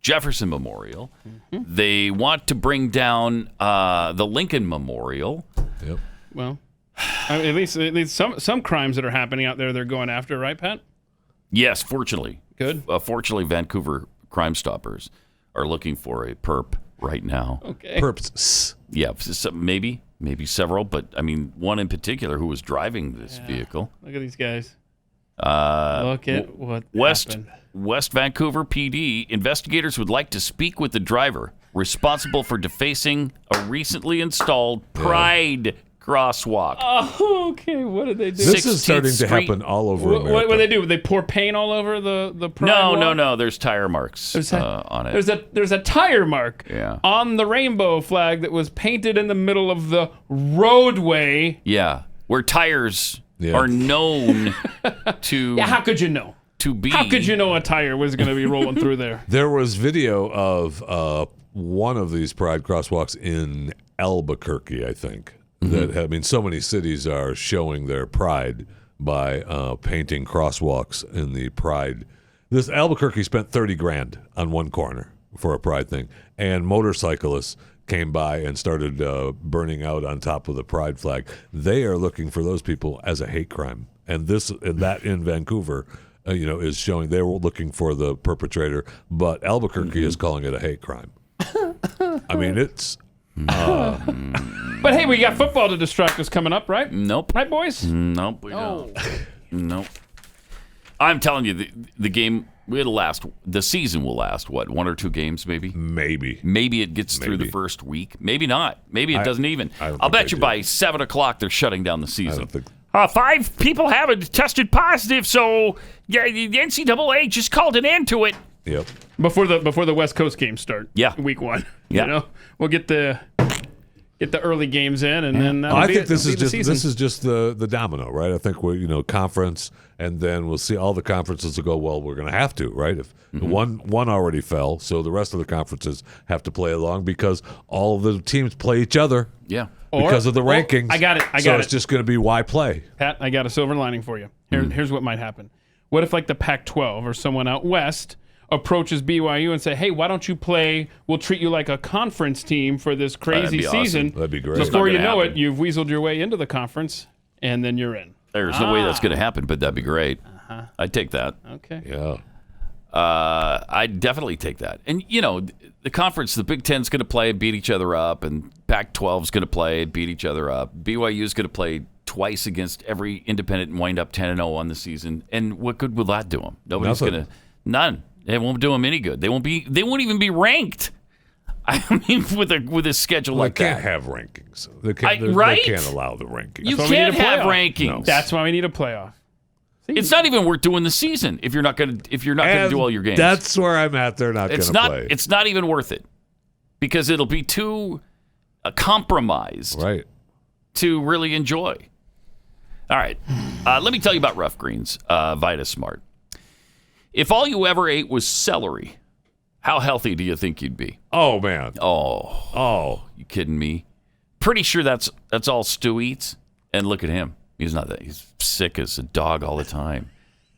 Jefferson Memorial. They want to bring down the Lincoln Memorial. Yep. Well, at least some crimes that are happening out there they're going after, right, Pat? Yes, fortunately. Good. Fortunately, Vancouver Crime Stoppers are looking for a perp right now. Okay. Perps. Yeah, maybe several, but I mean, one in particular who was driving this vehicle. Look at these guys. Look at what happened. West Vancouver PD investigators would like to speak with the driver responsible for defacing a recently installed Pride crosswalk. Oh, okay. What did they do? This is starting to happen all over America. What did they do? They pour paint all over the Pride walk? No. There's tire marks on it. There's a tire mark on the rainbow flag that was painted in the middle of the roadway. Yeah, where tires are known to... Yeah, how could you know? How could you know a tire was going to be rolling through there? There was video of one of these Pride crosswalks in Albuquerque, I think. So many cities are showing their pride by painting crosswalks in the Pride. This Albuquerque spent $30,000 on one corner for a Pride thing, and motorcyclists came by and started burning out on top of the Pride flag. They are looking for those people as a hate crime, and that in Vancouver, is showing they were looking for the perpetrator, but Albuquerque is calling it a hate crime. I mean, it's. But hey, we got football to distract us coming up, right? Nope. Right, boys? Nope, we don't. Nope. I'm telling you, the game the season will last, what, 1 or 2 games maybe? Maybe it gets through the first week. Maybe not. Maybe it doesn't even. I'll bet you by 7 o'clock they're shutting down the season. 5 people haven't tested positive, so the NCAA just called an end to it. Yep. Before the West Coast games start. Yeah. Week 1. Yeah. We'll get the early games in, and then I think this is just the domino, right? I think we're conference, and then we'll see all the conferences will go, well, we're going to have to, right? If one already fell, so the rest of the conferences have to play along because all of the teams play each other. Yeah. Because of the rankings. I got it. So it's just going to be why play. Pat, I got a silver lining for you. Here's what might happen. What if the Pac-12 or someone out west approaches BYU and say, hey, why don't you play? We'll treat you like a conference team for this crazy season. Awesome. That'd be great. Before you know it, you've weaseled your way into the conference, and then you're in. There's no way that's going to happen, but that'd be great. I'd take that. Okay. Yeah. I'd definitely take that. And, the conference, the Big Ten's going to play and beat each other up, and Pac-12's going to play and beat each other up. BYU's going to play twice against every independent and wind up 10-0 on the season. And what good will that do them? Nobody's going to. None. It won't do them any good. They won't even be ranked. I mean, with a schedule like that. They can't have rankings. They can't allow the rankings. You can't have rankings. No. That's why we need a playoff. It's not even worth doing the season if you're not going to do all your games. That's where I'm at. They're not going to play. It's not even worth it because it'll be too compromised to really enjoy. All right, let me tell you about Rough Greens VitaSmart. If all you ever ate was celery, how healthy do you think you'd be? Oh man. Oh, you kidding me? Pretty sure that's all Stu eats. And look at him. He's not that. He's sick as a dog all the time.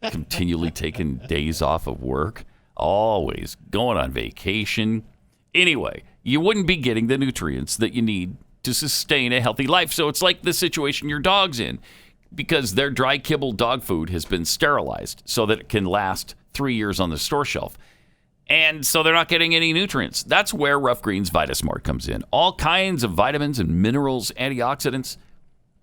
Continually taking days off of work. Always going on vacation. Anyway, you wouldn't be getting the nutrients that you need to sustain a healthy life. So it's like the situation your dog's in. Because their dry kibble dog food has been sterilized so that it can last 3 years on the store shelf. And so they're not getting any nutrients. That's where Rough Greens VitaSmart comes in. All kinds of vitamins and minerals, antioxidants,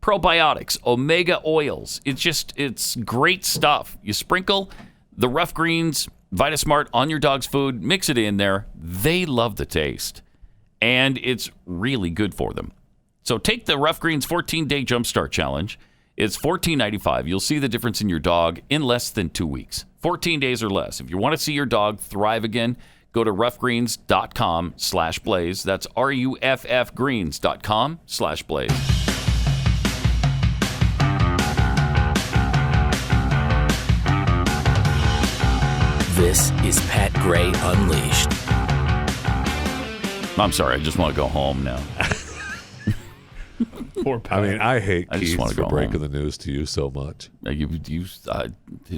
probiotics, omega oils. It's great stuff. You sprinkle the Rough Greens VitaSmart on your dog's food, mix it in there. They love the taste. And it's really good for them. So take the Rough Greens 14-day Jumpstart Challenge. It's $14.95. You'll see the difference in your dog in less than 2 weeks. 14 days or less. If you want to see your dog thrive again, go to roughgreens.com/blaze. That's RUFFgreens.com/blaze. This is Pat Gray Unleashed. I'm sorry. I just want to go home now. Poor Pat. I mean, I hate Keith for breaking home. the news to you so much.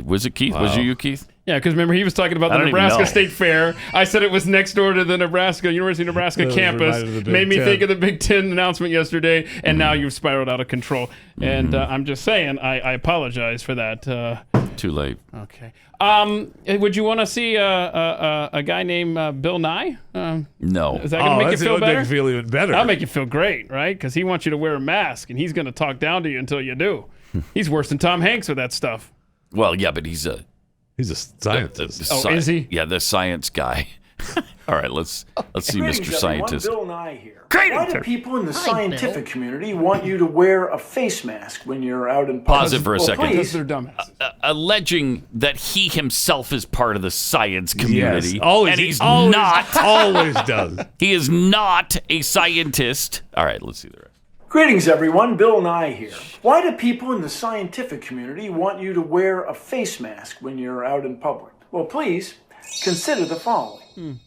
Was it Keith? Wow. Was you, Keith? Yeah, because remember, he was talking about the Nebraska State Fair. I said it was next door to the University of Nebraska campus. Made me think of the Big Ten announcement yesterday, and now you've spiraled out of control. And I'm just saying, I apologize for that. Too late. Okay. Would you want to see a guy named Bill Nye? No. Is that going to make you feel better? Make you feel even better. That'll make you feel great, right? Because he wants you to wear a mask, and he's going to talk down to you until you do. He's worse than Tom Hanks with that stuff. Well, yeah, but he's a scientist. Is he? Yeah, the science guy. All right, let's see, Mr. Scientist. Bill Nye here. Why do people in the scientific community want you to wear a face mask when you're out in public? Pause it for a second. Because they're dumbasses. Alleging that he himself is part of the science community. Yes, always, and he's always, not. Always does. He is not a scientist. All right, let's see the rest. Greetings, everyone. Bill Nye here. Why do people in the scientific community want you to wear a face mask when you're out in public? Well, please consider the following.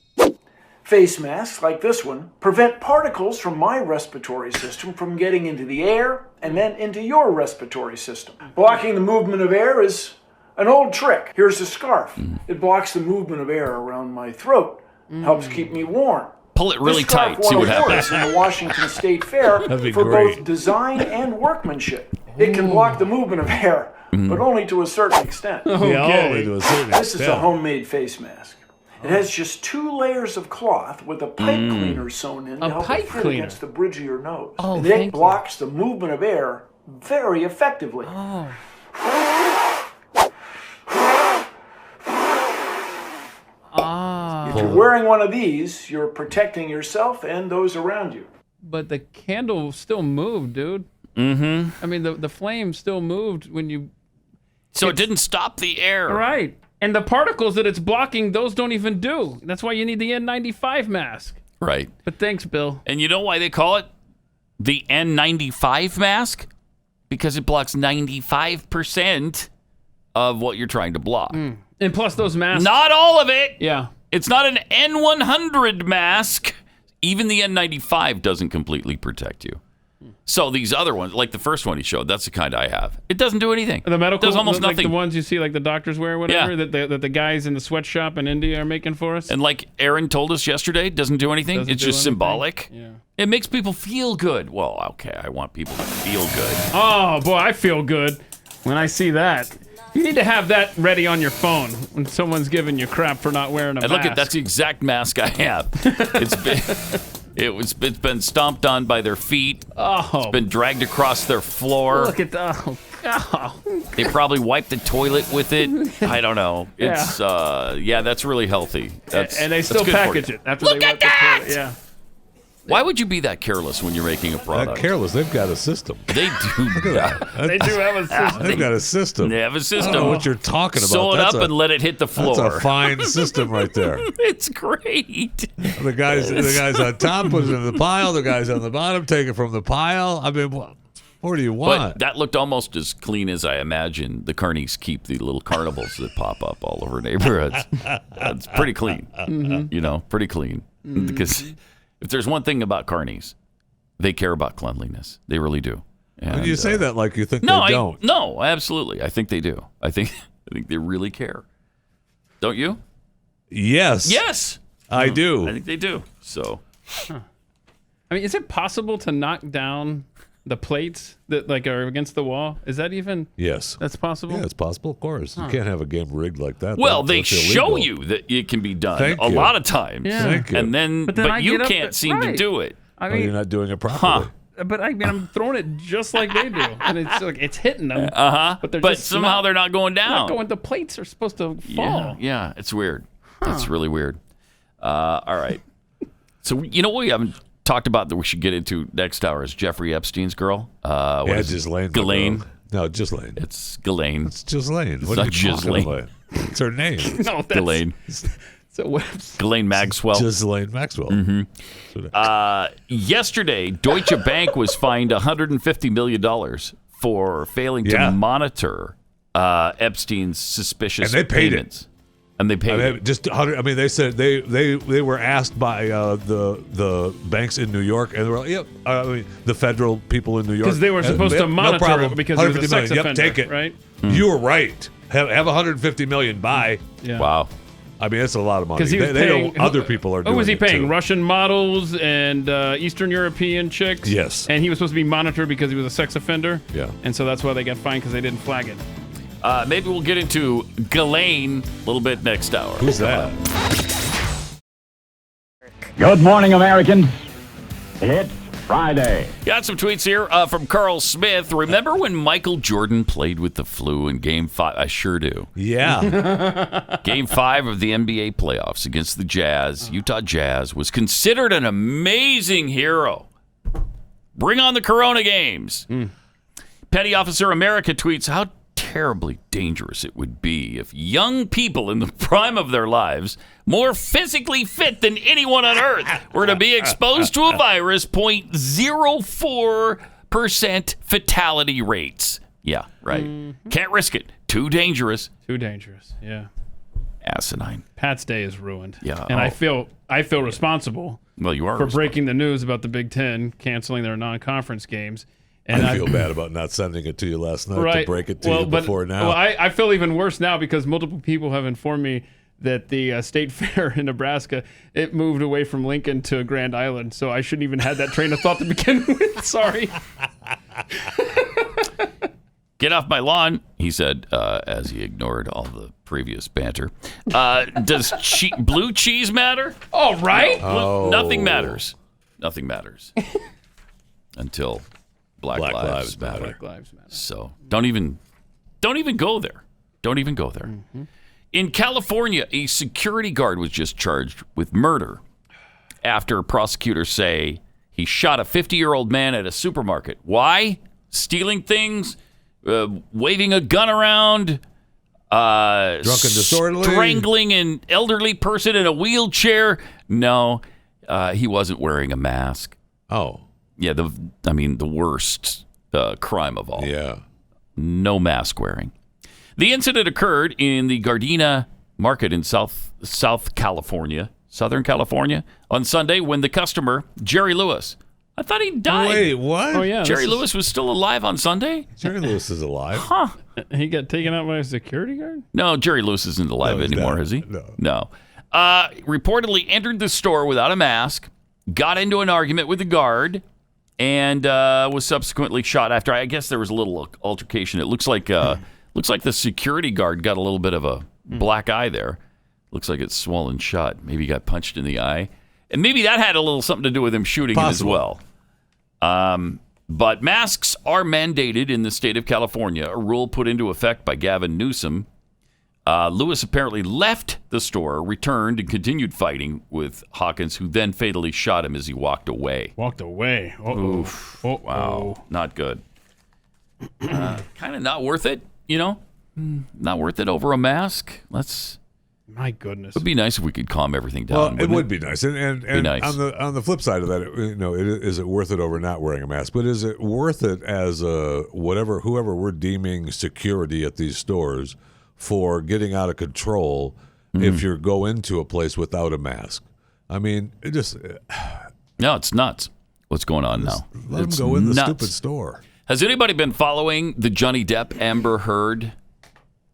Face masks like this one prevent particles from my respiratory system from getting into the air and then into your respiratory system. Blocking the movement of air is an old trick. Here's a scarf. It blocks the movement of air around my throat. Helps keep me warm. Pull it really tight, see what happens. In the Washington State Fair for both design and workmanship. It can block the movement of air, but only to a certain extent. Okay. Yeah, only to a certain extent. This is a homemade face mask. It has just 2 layers of cloth with a pipe cleaner sewn in to help it fit against the bridge of your nose. And it blocks the movement of air very effectively. If you're wearing one of these, you're protecting yourself and those around you. But the candle still moved, dude. Mm-hmm. I mean, the flame still moved when you... So it didn't stop the air. Right. And the particles that it's blocking, those don't even do. That's why you need the N95 mask. Right. But thanks, Bill. And you know why they call it the N95 mask? Because it blocks 95% of what you're trying to block. And plus those masks... Not all of it. Yeah. It's not an N100 mask. Even the N95 doesn't completely protect you. So these other ones, like the first one he showed, that's the kind I have. It doesn't do anything. The medical, does almost like nothing. The ones you see, like the doctors wear, or whatever, that the guys in the sweatshop in India are making for us. And like Aaron told us yesterday, doesn't do anything. It's just symbolic. Yeah. It makes people feel good. Well, okay, I want people to feel good. Oh boy, I feel good when I see that. You need to have that ready on your phone when someone's giving you crap for not wearing a mask. And look, that's the exact mask I have. It's been stomped on by their feet. Oh. It's been dragged across their floor. Look at that. Oh. They probably wiped the toilet with it. I don't know. It's that's really healthy. And they still package it after they wipe the toilet. Yeah. Why would you be that careless when you're making a product? Careless. They've got a system. They do. They do have a system. They've got a system. They have a system. I don't know what you're talking about. Sew it up and let it hit the floor. That's a fine system right there. It's great. The guys on top put it in the pile. The guys on the bottom take it from the pile. I mean, what more do you want? But that looked almost as clean as I imagine the carnies keep the little carnivals that pop up all over neighborhoods. It's pretty clean. Mm-hmm. Pretty clean. Mm-hmm. Because if there's one thing about carnies, they care about cleanliness. They really do. And, when you say that like you think they don't. No, absolutely. I think they do. I think they really care. Don't you? Yes. Yes. I do. I think they do. So. I mean, is it possible to knock down the plates that are against the wall? Is that even? Yes. That's possible? Yeah, it's possible, of course. You can't have a game rigged like that. Well, they that's show illegal. you that it can be done Thank a you. lot of times. Yeah. Thank you. And then, but you can't seem to do it. I Well, mean, you're not doing it properly. but I mean, I'm throwing it just like they do, and it's hitting them. But somehow they're not going down. The plates are supposed to fall. Yeah, it's weird. It's really weird. All right. So you know what we haven't talked about that we should get into next hour is Jeffrey Epstein's girl. Ghislaine. Ghislaine. No, Ghislaine. It's Ghislaine. It's Ghislaine. It's What not are you talking Ghislaine. about? It's her name. No, that's Ghislaine. Ghislaine Maxwell. Ghislaine Maxwell. Yesterday, Deutsche Bank was fined $150 million for failing to monitor Epstein's suspicious payments. And they paid it. Just 100. I mean, they said they were asked by the banks in New York, and they were like, "Yep." I mean, the federal people in New York, Because they were supposed to monitor no problem. it because he was a sex million. offender, Yep, take it. right? You were right. Have 150 million. Bye. Yeah. Wow. I mean, that's a lot of money. Because he was they paying. know other people are doing Who was he it, paying? too. Russian models and Eastern European chicks. Yes. And he was supposed to be monitored because he was a sex offender. Yeah. And so that's why they got fined, because they didn't flag it. Maybe we'll get into Ghislaine a little bit next hour. Who's that? Good morning, Americans. It's Friday. Got some tweets here from Carl Smith. Remember when Michael Jordan played with the flu in Game 5? I sure do. Yeah. Game 5 of the NBA playoffs against the Jazz. Utah Jazz was considered an amazing hero. Bring on the Corona Games. Petty Officer America tweets, how terribly dangerous it would be if young people in the prime of their lives, more physically fit than anyone on earth, were to be exposed to a virus. 0.04% fatality rates. Yeah, right. Can't risk it. Too dangerous. Too dangerous. Yeah. Asinine. Pat's day is ruined. Yeah. And I feel responsible. Well, you are for breaking the news about the Big Ten canceling their non-conference games. And I feel bad about not sending it to you last night to break it to you before now. Well, I feel even worse now because multiple people have informed me that the state fair in Nebraska, it moved away from Lincoln to Grand Island. So I shouldn't even have that train of thought to begin with. Sorry. Get off my lawn, he said, as he ignored all the previous banter. Does blue cheese matter? Oh, right. No, nothing matters. Nothing matters until Black Lives Matter. Black Lives Matter. So don't even go there. Don't even go there. Mm-hmm. In California, a security guard was just charged with murder after prosecutors say he shot a 50-year-old man at a supermarket. Why? Stealing things, waving a gun around, drunk and disorderly, strangling an elderly person in a wheelchair. No, he wasn't wearing a mask. Oh. Yeah, the worst crime of all. Yeah. No mask wearing. The incident occurred in the Gardena Market in Southern California, on Sunday when the customer, Jerry Lewis, I thought he died. Wait, what? Oh, yeah. Jerry Lewis was still alive on Sunday? Jerry Lewis is alive. Huh. He got taken out by a security guard? No, Jerry Lewis isn't alive anymore, is he? No. Reportedly entered the store without a mask, got into an argument with the guard, and was subsequently shot after. I guess there was a little altercation. It looks like Looks like the security guard got a little bit of a black eye there. Looks like it's swollen shut. Maybe he got punched in the eye. And maybe that had a little something to do with him shooting it as well. But masks are mandated in the state of California, a rule put into effect by Gavin Newsom. Lewis apparently left the store, returned, and continued fighting with Hawkins, who then fatally shot him as he walked away. Walked away. Oof. Wow. Not good. Kind of not worth it, you know? Not worth it over a mask. My goodness. It would be nice if we could calm everything down. Well, it would be nice. And nice. on the flip side of that, is it worth it over not wearing a mask? But is it worth it as whoever we're deeming security at these stores for getting out of control if you go into a place without a mask? I mean, it just... No, it's nuts. What's going on now? Let them go in the stupid store. Has anybody been following the Johnny Depp Amber Heard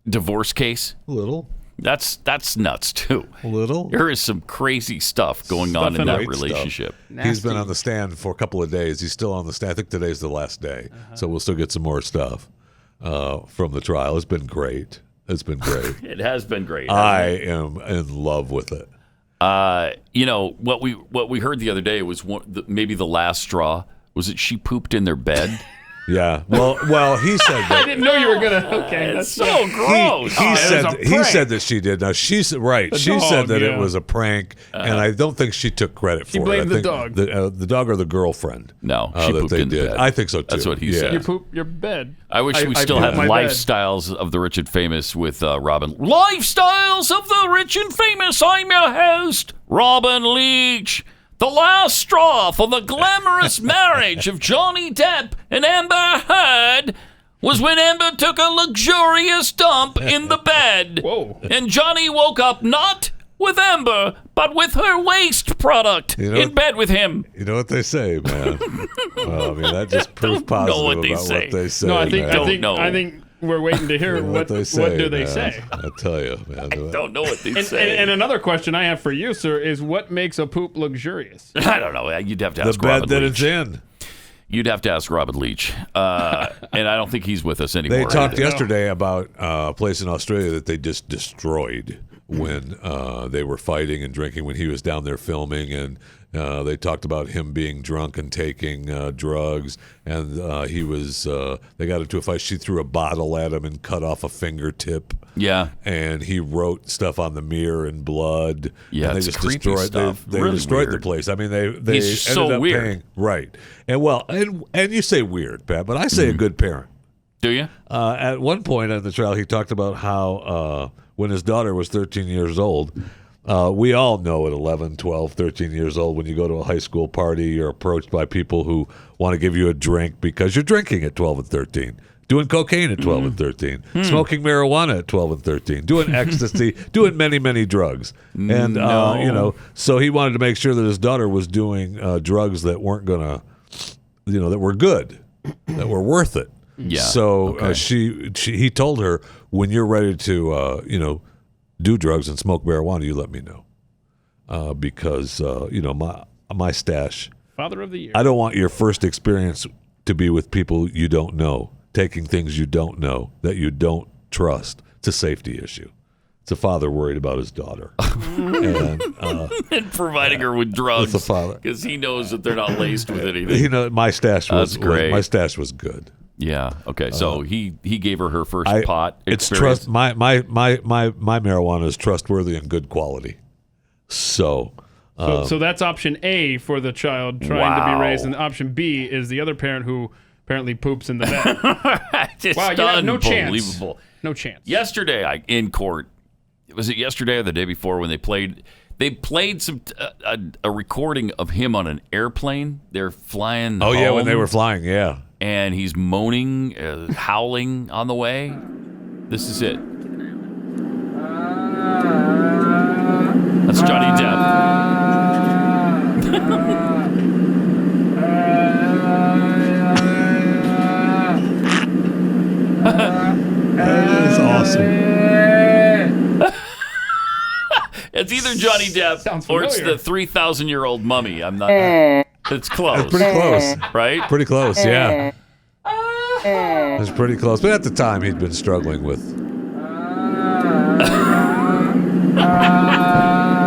divorce case? A little. That's nuts too. A little. There is some crazy stuff going on in that relationship. He's been on the stand for a couple of days. He's still on the stand. I think today's the last day, so we'll still get some more stuff from the trial. It's been great. It's been great. It has been great. I am in love with it. What we heard the other day was maybe the last straw was that she pooped in their bed. Yeah. Well, he said that. I didn't know you were gonna. Okay, that's so gross. He said that she did. Now she's right. She said that it was a prank, and I don't think she took credit for it. He blamed the dog. The dog or the girlfriend. No, she pooped in the bed. I think so too. That's what he said. You poop your bed. I wish we still had Lifestyles of the Rich and Famous with Robin. Lifestyles of the Rich and Famous. I'm your host, Robin Leach. The last straw for the glamorous marriage of Johnny Depp and Amber Heard was when Amber took a luxurious dump in the bed. Whoa. And Johnny woke up not with Amber, but with her waste product in bed with him. You know what they say, man. Well, I mean, that just proves positive what they about say. what they say. No, I man. think we're waiting to hear what they say. What do they man. say? I tell you, man. I don't know what they say. And another question I have for you, sir, is what makes a poop luxurious? I don't know. You'd have to ask the Robin bed that Leach. it's in. You'd have to ask Robin Leach. And I don't think he's with us anymore. They talked yesterday about a place in Australia that they just destroyed when they were fighting and drinking when he was down there filming, and they talked about him being drunk and taking drugs, and they got into a fight. She threw a bottle at him and cut off a fingertip. Yeah. And he wrote stuff on the mirror in blood. Yeah, and they it's just creepy destroyed stuff. They Really destroyed the weird. place. I mean, they He's ended so up weird. paying right. And you say weird, Pat, but I say a good parent. Do you? At one point in the trial, he talked about how when his daughter was 13 years old, we all know at 11, 12, 13 years old, when you go to a high school party, you're approached by people who want to give you a drink because you're drinking at 12 and 13, doing cocaine at 12 and 13, smoking marijuana at 12 and 13, doing ecstasy, doing many, many drugs. And, so he wanted to make sure that his daughter was doing drugs that weren't going to, that were good, that were worth it. Yeah. So he told her, when you're ready to, do drugs and smoke marijuana, you let me know, because my stash. Father of the year. I don't want your first experience to be with people you don't know, taking things you don't know that you don't trust. It's a safety issue. It's a father worried about his daughter and providing her with drugs because he knows that they're not laced with anything. My stash was great. My stash was good. Yeah. Okay. So he gave her first pot. It's trust. My marijuana is trustworthy and good quality. So that's option A for the child trying to be raised, and option B is the other parent who apparently poops in the bed. Wow, you have no chance. Unbelievable. No chance. Yesterday, in court, was it yesterday or the day before when they played some a recording of him on an airplane. They're flying. Oh home, yeah, when they were flying, yeah. And he's moaning, howling on the way. This is it. That's Johnny Depp. That is awesome. It's either Johnny Depp or it's the 3,000-year-old mummy. I'm not. It's close. That's pretty close. Right? Pretty close, yeah. It was pretty close. But at the time, he'd been struggling with...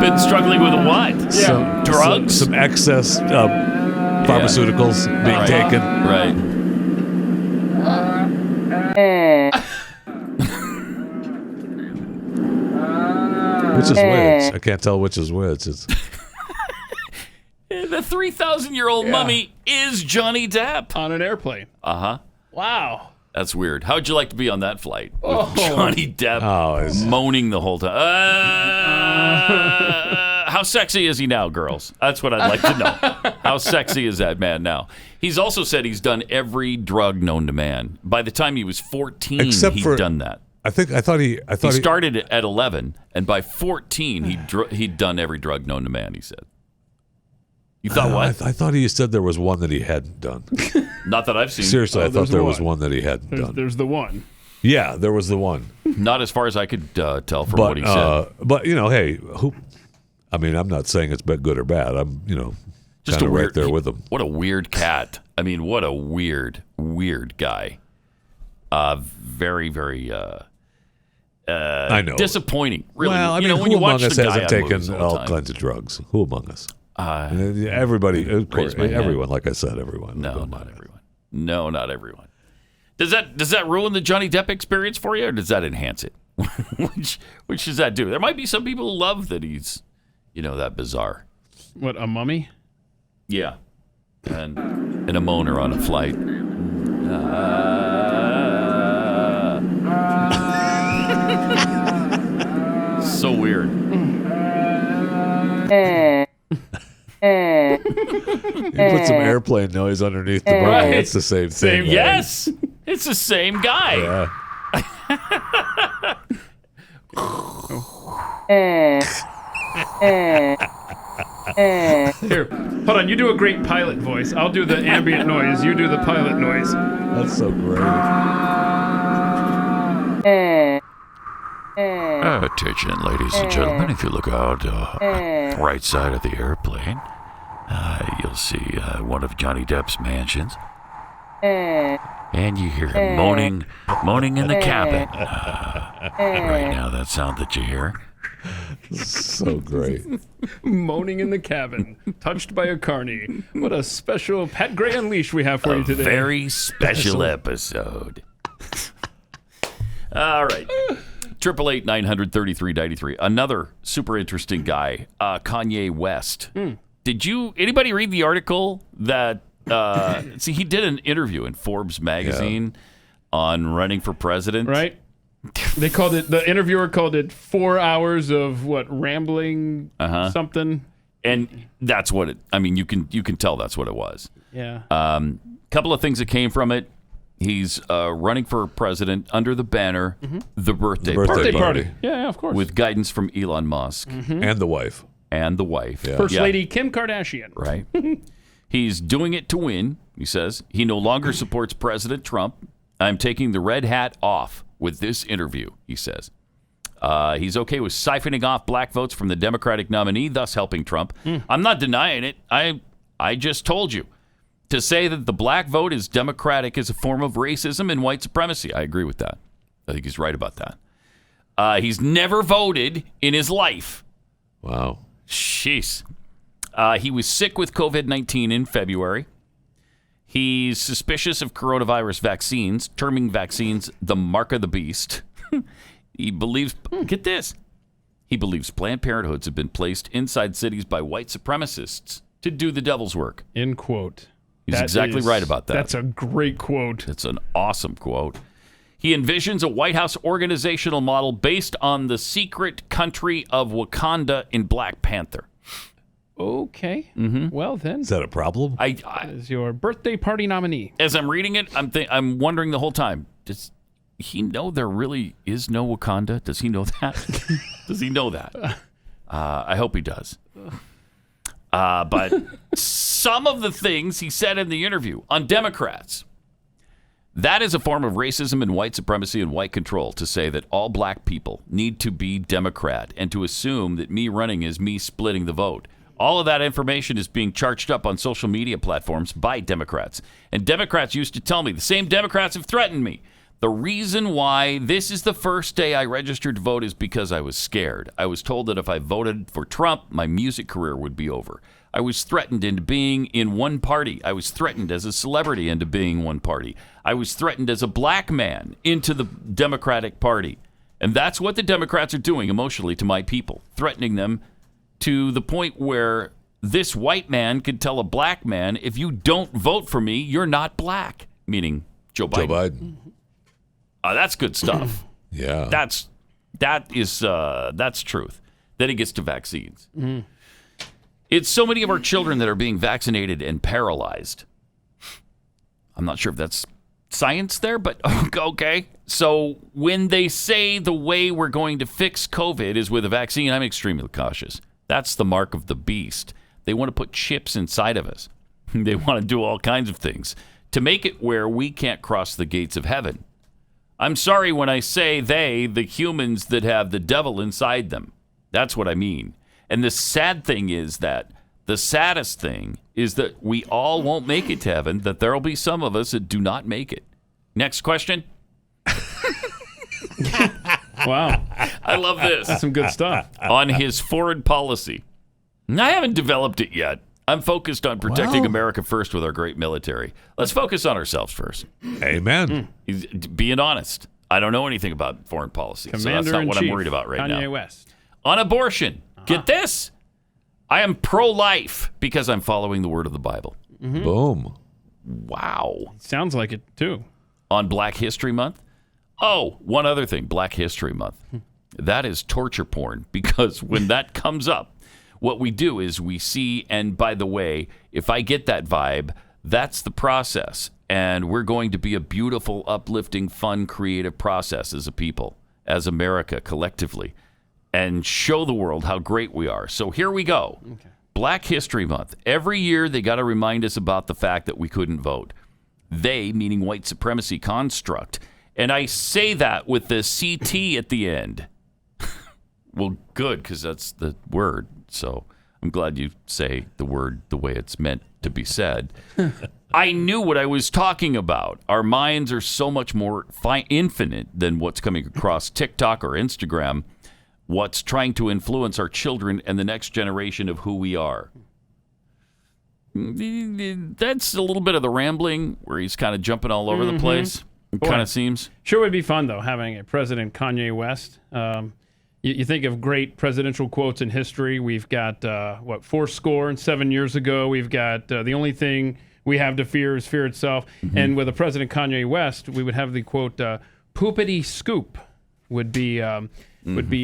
Been struggling with what? Some drugs? Some excess pharmaceuticals being taken. Right. Which is which? I can't tell which is which. It's... The 3,000-year-old mummy is Johnny Depp. On an airplane. Uh-huh. Wow. That's weird. How'd you like to be on that flight? With Johnny Depp moaning the whole time. How sexy is he now, girls? That's what I'd like to know. How sexy is that man now? He's also said he's done every drug known to man. By the time he was 14, he'd done that. I thought he started at 11, and by 14, he'd done every drug known to man, he said. You thought what? I thought he said there was one that he hadn't done. Not that I've seen. Seriously, I thought there was one that he hadn't done. There's the one. Yeah, there was the one. Not as far as I could tell from what he said. But, hey, I'm not saying it's been good or bad. I'm, just right there with him. What a weird cat. I mean, what a weird guy. Very, very... I know. Disappointing, really. Well, when you who watch among us the guy hasn't taken all kinds of drugs? Who among us? Everybody, of course, everyone. Like I said, everyone. No, not everyone. No, not everyone. Does that ruin the Johnny Depp experience for you, or does that enhance it? which does that do? There might be some people who love that he's, that bizarre. What, a mummy? Yeah, and a moaner on a flight. So weird. You put some airplane noise underneath the mummy. It's the same thing. Yes, it's the same guy. Yeah. Here, hold on. You do a great pilot voice. I'll do the ambient noise. You do the pilot noise. That's so great. Attention, ladies and gentlemen. If you look out right side of the airplane, you'll see one of Johnny Depp's mansions. And you hear him moaning in the cabin. Right now, that sound that you hear. So great. Moaning in the cabin, touched by a carny. What a special Pat Gray Unleashed we have for you today. Very special episode. All right. 888-900-3393. Another super interesting guy, Kanye West. Did anybody read the article that, he did an interview in Forbes magazine on running for president? Right. They called it, the interviewer called it 4 hours of rambling something. And that's what you can tell that's what it was. Yeah. Couple of things that came from it. He's running for president under the banner, the birthday party. Yeah, of course. With guidance from Elon Musk. And the wife. Yeah. First Lady Kim Kardashian. Right. He's doing it to win, he says. He no longer supports President Trump. I'm taking the red hat off with this interview, he says. He's okay with siphoning off black votes from the Democratic nominee, thus helping Trump. I'm not denying it. I just told you. To say that the black vote is Democratic is a form of racism and white supremacy. I agree with that. I think he's right about that. He's never voted in his life. Wow. Jeez. He was sick with COVID-19 in February. He's suspicious of coronavirus vaccines, terming vaccines the mark of the beast. He believes, get this, he believes Planned Parenthoods have been placed inside cities by white supremacists to do the devil's work. End quote. He's exactly right about that. That's a great quote. It's an awesome quote. He envisions a White House organizational model based on the secret country of Wakanda in Black Panther. Okay. Well, then. Is that a problem? That is your birthday party nominee. As I'm reading it, I'm wondering the whole time, does he know there really is no Wakanda? Does he know that? Does he know that? I hope he does. But some of the things he said in the interview on Democrats, that is a form of racism and white supremacy and white control to say that all black people need to be Democrat and to assume that me running is me splitting the vote. All of that information is being charged up on social media platforms by Democrats. And Democrats used to tell me, the same Democrats have threatened me. The reason why this is the first day I registered to vote is because I was scared. I was told that if I voted for Trump, my music career would be over. I was threatened into being in one party. I was threatened as a celebrity into being one party. I was threatened as a black man into the Democratic Party. And that's what the Democrats are doing emotionally to my people, threatening them to the point where this white man could tell a black man, if you don't vote for me, you're not black, meaning Joe Biden. Joe Biden. That's good stuff. Yeah. That's truth. Then it gets to vaccines. Mm. It's so many of our children that are being vaccinated and paralyzed. I'm not sure if that's science there, but okay. So when they say the way we're going to fix COVID is with a vaccine, I'm extremely cautious. That's the mark of the beast. They want to put chips inside of us. They want to do all kinds of things to make it where we can't cross the gates of heaven. I'm sorry when I say they, the humans that have the devil inside them. That's what I mean. And the sad thing is that the saddest thing is that we all won't make it to heaven, that there will be some of us that do not make it. Next question. Wow. I love this. That's some good stuff. On his foreign policy. I haven't developed it yet. I'm focused on protecting America first with our great military. Let's focus on ourselves first. Amen. He's being honest. I don't know anything about foreign policy, so that's not what I'm worried about right now. Kanye West. On abortion. Get this. I am pro-life because I'm following the word of the Bible. Mm-hmm. Boom. Wow. Sounds like it, too. On Black History Month. Oh, one other thing. Black History Month. That is torture porn because when that comes up, what we do is we see, and by the way, if I get that vibe, that's the process. And we're going to be a beautiful, uplifting, fun, creative process as a people, as America collectively, and show the world how great we are. So here we go. Okay. Black History Month. Every year they got to remind us about the fact that we couldn't vote. They, meaning white supremacy construct. And I say that with the CT at the end. Well, good, because that's the word. So I'm glad you say the word the way it's meant to be said. I knew what I was talking about. Our minds are so much more infinite than what's coming across TikTok or Instagram, what's trying to influence our children and the next generation of who we are. That's a little bit of the rambling where he's kind of jumping all over the place. It kind of seems. Sure would be fun, though, having a President Kanye West. You think of great presidential quotes in history. We've got, 7 years ago. We've got the only thing we have to fear is fear itself. Mm-hmm. And with a President Kanye West, we would have the quote, poopity scoop would be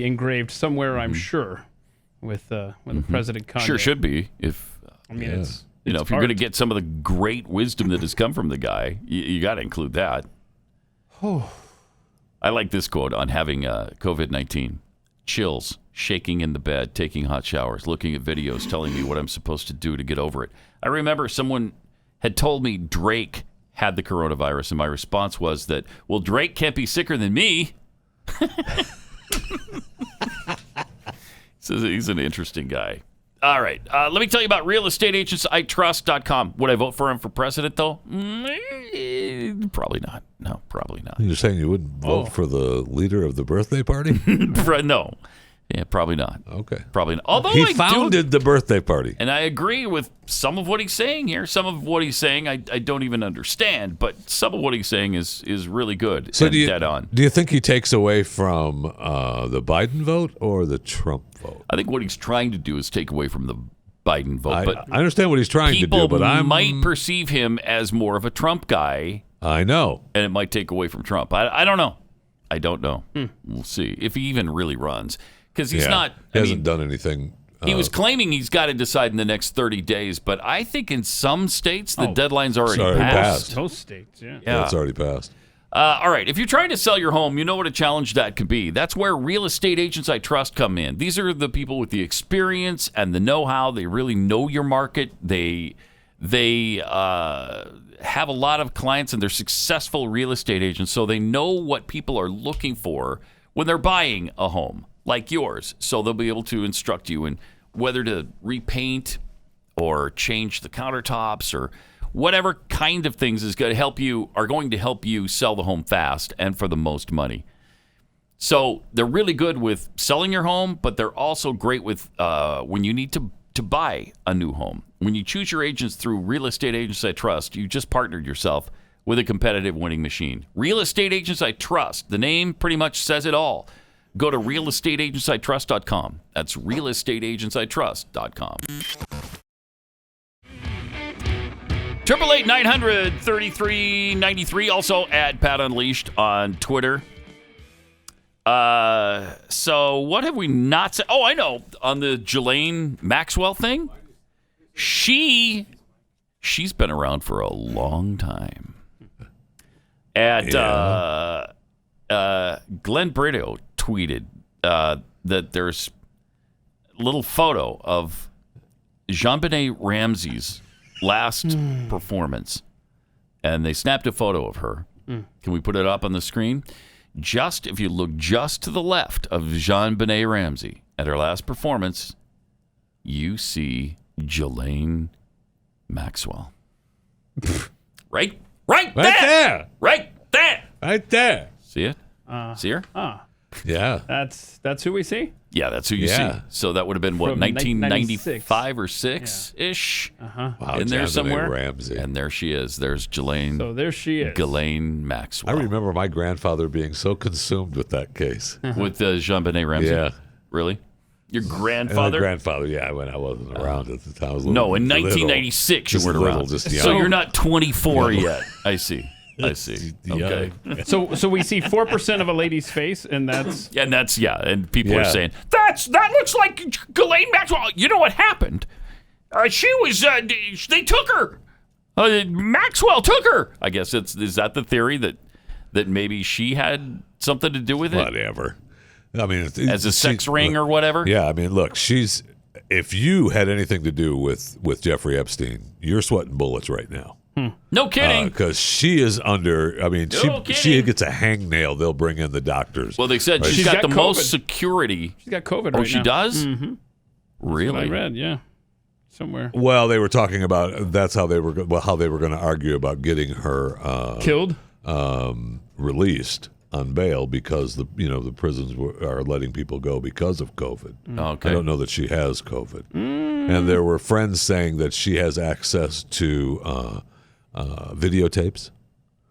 engraved somewhere, I'm sure, with President Kanye. Sure should be. If it's if you're going to get some of the great wisdom that has come from the guy, you got to include that. I like this quote on having COVID-19. Chills, shaking in the bed, taking hot showers, looking at videos, telling me what I'm supposed to do to get over it. I remember someone had told me Drake had the coronavirus, and my response was that, well, Drake can't be sicker than me. So he's an interesting guy. All right. Let me tell you about realestateagentsitrust.com. Would I vote for him for president, though? Probably not. No, probably not. You're saying you wouldn't vote for the leader of the birthday party? No. Yeah, probably not. Okay. Probably not. Although he founded the birthday party. And I agree with some of what he's saying here. Some of what he's saying I don't even understand, but some of what he's saying is really good and dead on. Do you think he takes away from the Biden vote or the Trump vote? I think what he's trying to do is take away from the Biden vote. But I understand what he's trying to do, but I might perceive him as more of a Trump guy. I know. And it might take away from Trump. I don't know. I don't know. We'll see. If he even really runs. Because he's not. He hasn't done anything. He was claiming he's got to decide in the next 30 days, but I think in some states the deadline's already passed. Most states, yeah. It's already passed. All right. If you're trying to sell your home, you know what a challenge that could be. That's where Real Estate Agents I Trust come in. These are the people with the experience and the know-how. They really know your market. They have a lot of clients, and they're successful real estate agents, so they know what people are looking for when they're buying a home like yours. So they'll be able to instruct you in whether to repaint or change the countertops or whatever kind of things are going to help you sell the home fast and for the most money. So they're really good with selling your home, but they're also great with when you need to buy a new home. When you choose your agents through Real Estate Agents I Trust, you just partnered yourself with a competitive winning machine. Real Estate Agents I Trust. The name pretty much says it all. Go to realestateagentsitrust.com. That's realestateagentsitrust.com. 888-900-3393. Also at Pat Unleashed on Twitter. So what have we not said? Oh, I know. On the Ghislaine Maxwell thing, she's been around for a long time. Glenn Brito tweeted that there's a little photo of JonBenet Ramsey's last performance, and they snapped a photo of her. Can we put it up on the screen? If you look just to the left of JonBenet Ramsey at her last performance, you see Ghislaine Maxwell. Right there. Right there. See it? See her? Yeah. That's who we see? Yeah, that's who you see. So that would have been, what, 1995 or 6-ish? Wow, in there JonBenet somewhere. Ramsey. And there she is. There's Ghislaine. So there she is. Ghislaine Maxwell. I remember my grandfather being so consumed with that case. With JonBenet Ramsey? Yeah. Really? Your grandfather? My grandfather, yeah, when I wasn't around at the time. I was in 1996 you weren't around. So you're not 24 yet. I see. Okay. So we see 4% of a lady's face, and that's and people are saying that looks like Ghislaine Maxwell. You know what happened? She was they took her. Maxwell took her. I guess is that the theory that maybe she had something to do with it? Whatever. I mean, as a sex ring or whatever. Yeah, I mean, look, if you had anything to do with Jeffrey Epstein, you're sweating bullets right now. No kidding. Because she is under, I mean, she gets a hangnail. They'll bring in the doctors. Well, they said she's got the most security. She's got COVID right now. Oh, she does? Mm-hmm. Really? I read, yeah. Somewhere. Well, they were talking about that's how they were going to argue about getting her killed, released on bail because the prisons are letting people go because of COVID. Okay. I don't know that she has COVID, and there were friends saying that she has access to videotapes.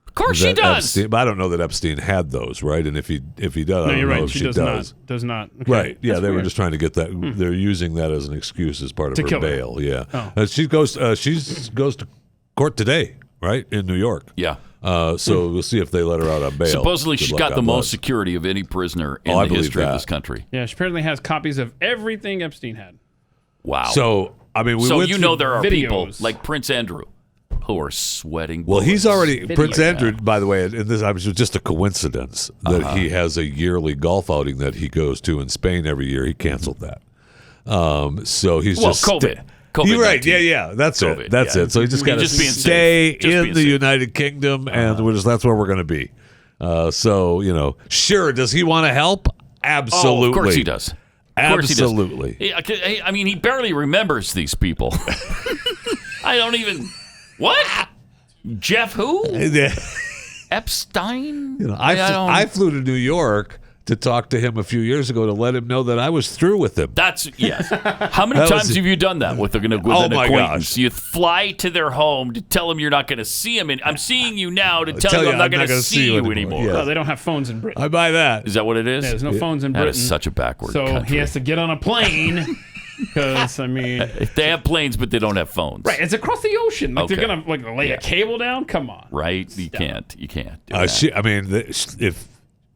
Of course she does. Epstein, but I don't know that Epstein had those, right? And if he does, I don't know if she does. Does not. Okay. Right? Yeah, That's they weird. were just trying to get that. They're using that as an excuse as part of her bail. Yeah, she goes to court today, right, in New York. Yeah. So we'll see if they let her out on bail. Supposedly, she's got the most security of any prisoner in the history of this country. Yeah, she apparently has copies of everything Epstein had. Wow. So I mean, there are people like Prince Andrew who are sweating bullets. Well, he's already Prince Andrew. By the way, and this was just a coincidence that he has a yearly golf outing that he goes to in Spain every year. He canceled that. So he's just COVID. You're right. Yeah. That's COVID, it. That's it. So he just got to stay in the United Kingdom, and that's where we're going to be. Sure. Does he want to help? Absolutely. Oh, of course he does. Absolutely. I mean, he barely remembers these people. I don't even. What? Jeff who? Epstein? I flew to New York to talk to him a few years ago to let him know that I was through with him. Yes. How many times have you done that with an acquaintance? Gosh. You fly to their home to tell them you're not going to see them. I'm seeing you now to tell you I'm not going to see you anymore. Yeah. No, they don't have phones in Britain. I buy that. Is that what it is? Yeah, there's no phones in Britain. That is such a backward country. He has to get on a plane. Because they have planes, but they don't have phones. Right, it's across the ocean. Like they're gonna lay a cable down. Come on. Right, you can't. Do that.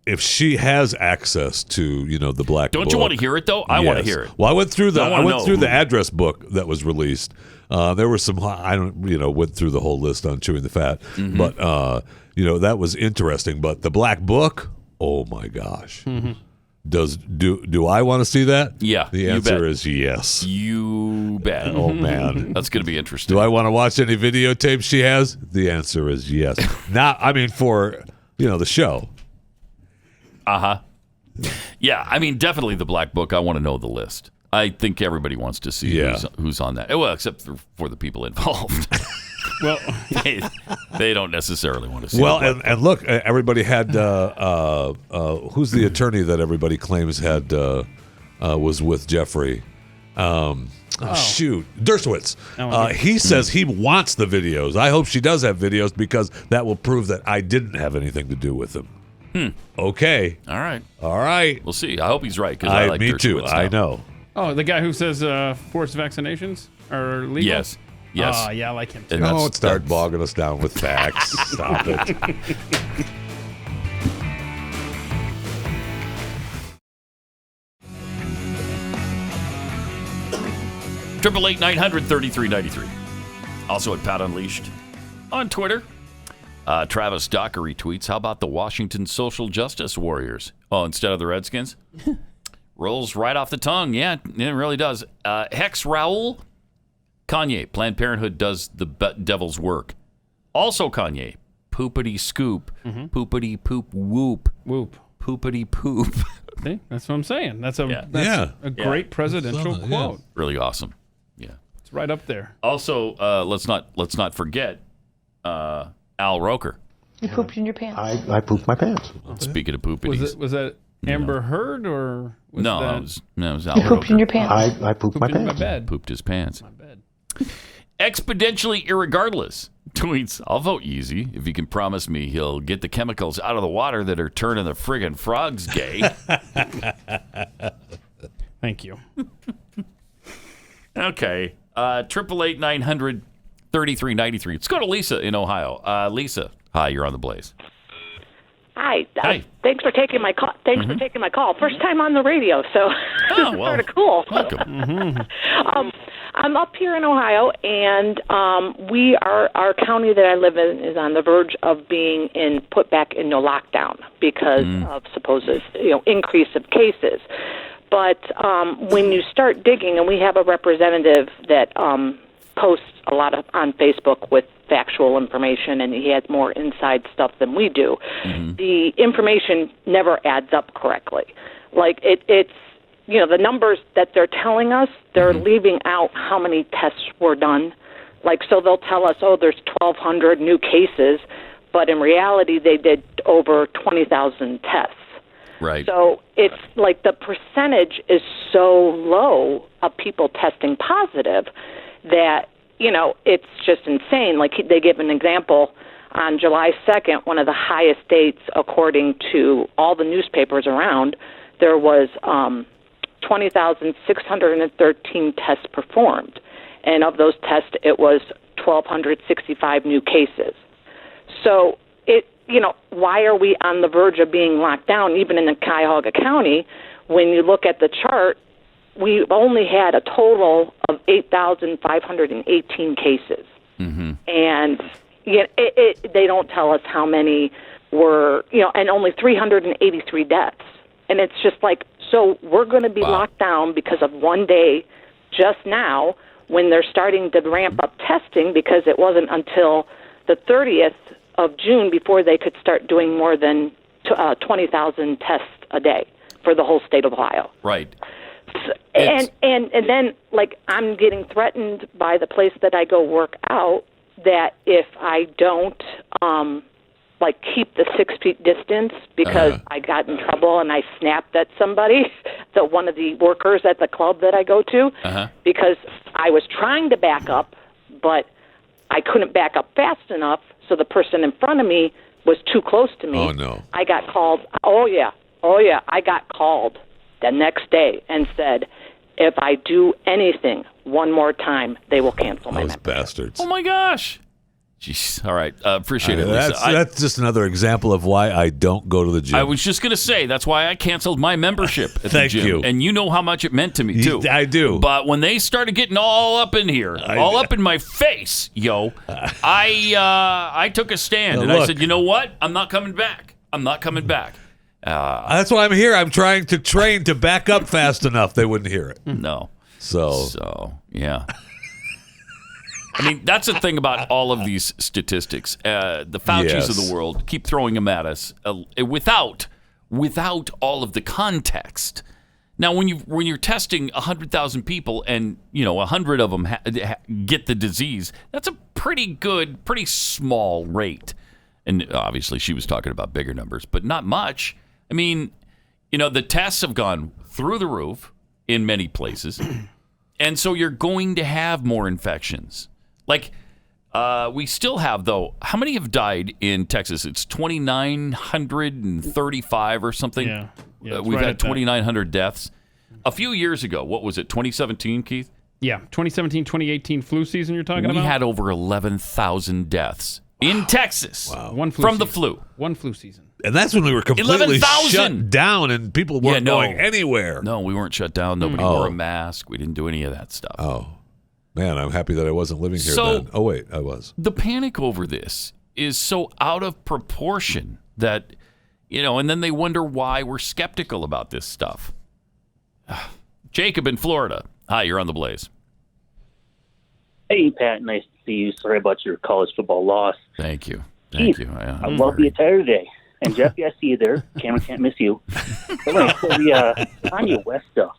If she has access to the black book, don't you want to hear it though? I want to hear it. Well, I went through the address book that was released. There were some went through the whole list on chewing the fat, but that was interesting. But the black book, oh my gosh. Do I want to see that? Yeah. The answer is yes. You bet. Oh man, that's going to be interesting. Do I want to watch any videotapes she has? The answer is yes. For the show. Yeah, definitely the black book. I want to know the list. I think everybody wants to see who's on that. Well, except for the people involved. Well, they don't necessarily want to see. Well, and look, everybody had who's the attorney that everybody claims had was with Jeffrey? Shoot, Dershowitz. He says he wants the videos. I hope she does have videos because that will prove that I didn't have anything to do with him. Okay. All right. We'll see. I hope he's right because I like me Dershowitz too. now. I know. Oh, the guy who says forced vaccinations are legal? Yes. Oh, yeah, I like him too. Don't start bogging us down with facts. Stop it. 888-900-3393. Also at Pat Unleashed on Twitter. Travis Dockery tweets, how about the Washington social justice warriors? Oh, instead of the Redskins? Rolls right off the tongue. Yeah, it really does. Hex Raoul, Kanye, Planned Parenthood does the devil's work. Also Kanye, poopity scoop, poopity poop whoop. Whoop. Poopity poop. See, that's what I'm saying. That's a great presidential quote. Really awesome. Yeah. It's right up there. Also, let's not forget Al Roker. You pooped in your pants. I pooped my pants. Speaking of poopities. Was that Amber Heard or was no, that... it was Al You Roker. pooped in your pants. I pooped my in my pants. bed. Pooped his pants. My bed. Exponentially irregardless tweets, I'll vote Yeezy if you can promise me he'll get the chemicals out of the water that are turning the friggin' frogs gay. Thank you. Okay. 888-900-3393. Let's go to Lisa in Ohio. Lisa, hi, you're on the Blaze. Hi. Hey. Thanks for taking my call. For taking my call. First time on the radio, so this is sort of cool. Welcome. I'm up here in Ohio, and our county that I live in is on the verge of being put back into lockdown because of supposed increase of cases. But when you start digging, and we have a representative that posts a lot on Facebook with factual information, and he has more inside stuff than we do. The information never adds up correctly. Like it's the numbers that they're telling us, they're leaving out how many tests were done. Like, so they'll tell us, there's 1,200 new cases, but in reality, they did over 20,000 tests. Right. So it's like the percentage is so low of people testing positive that, it's just insane. Like they give an example on July 2nd, one of the highest dates according to all the newspapers around, there was 20,613 tests performed. And of those tests, it was 1,265 new cases. So why are we on the verge of being locked down, even in Cuyahoga County? When you look at the chart, we only had a total of 8,518 cases. And they don't tell us how many were, and only 383 deaths. And it's just like, so we're going to be locked down because of one day just now when they're starting to ramp up testing, because it wasn't until the 30th of June before they could start doing more than 20,000 tests a day for the whole state of Ohio. Right. So, and then, like, I'm getting threatened by the place that I go work out that if I don't, keep the 6 feet distance because I got in trouble and I snapped at somebody, one of the workers at the club that I go to, because I was trying to back up, but I couldn't back up fast enough, so the person in front of me was too close to me. Oh, no. I got called. Oh, yeah. I got called the next day and said, if I do anything one more time, they will cancel my membership. Bastards. Oh, my gosh. Jeez. All right. Appreciate it, Lisa. That's just another example of why I don't go to the gym. I was just going to say, that's why I canceled my membership at the gym. you. And you know how much it meant to me, too. I do. But when they started getting all up in here, up in my face, I took a stand. And I said, you know what? I'm not coming back. That's why I'm here. I'm trying to train to back up fast enough. They wouldn't hear it. No. So yeah. I mean, that's the thing about all of these statistics. The Faucis of the world keep throwing them at us without all of the context Now, when you're testing 100,000 people and 100 of them get the disease, that's a pretty small rate. And obviously, she was talking about bigger numbers, but not much. I mean, the tests have gone through the roof in many places, and so you're going to have more infections. Like we still have, though. How many have died in Texas? It's 2,935 or something. Yeah. We've had 2,900 deaths. A few years ago, what was it, 2017, Keith? Yeah, 2017, 2018 flu season you're talking about? We had over 11,000 deaths in Texas One flu from season. the flu. One flu season. And that's when we were completely 11,000! shut down and people weren't going anywhere. No, we weren't shut down. Nobody wore a mask. We didn't do any of that stuff. Oh, man, I'm happy that I wasn't living here So- then. Oh, wait, I was. The panic over this is so out of proportion that, and then they wonder why we're skeptical about this stuff. Jacob in Florida. Hi, you're on the Blaze. Hey, Pat. Nice to see you. Sorry about your college football loss. Thank you. Keith, I love the attire today. And Jeffy, I see you there. Cameron can't miss you. But like, so the Kanye West stuff,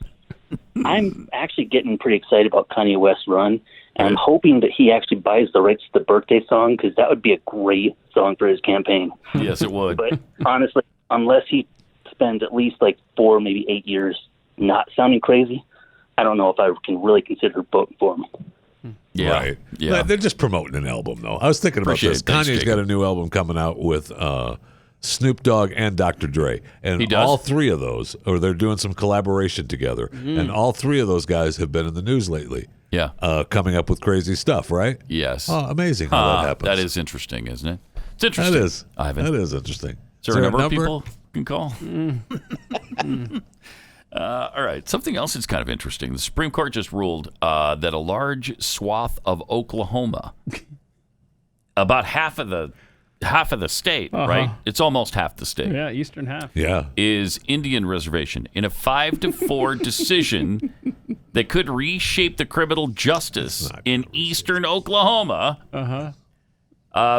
I'm actually getting pretty excited about Kanye West's run. And I'm hoping that he actually buys the rights to the birthday song, because that would be a great song for his campaign. Yes, it would. But honestly, unless he spends at least like 4, maybe 8 years not sounding crazy, I don't know if I can really consider voting for him. Yeah. Right. Yeah. They're just promoting an album, though. I was thinking about this. Kanye's got a new album coming out with Snoop Dogg and Dr. Dre. And He does? all three of those, or they're doing some collaboration together. And all three of those guys have been in the news lately. Yeah. Coming up with crazy stuff, right? Yes. Oh, amazing how that happens. That is interesting, isn't it? It's interesting. That is. Ivan. That is interesting. Is there a number people can call? All right. Something else that's kind of interesting. The Supreme Court just ruled that a large swath of Oklahoma, about half of the state, right? It's almost half the state. Yeah, eastern half. Yeah. Is Indian reservation in a 5-4 decision that could reshape the criminal justice in eastern Oklahoma.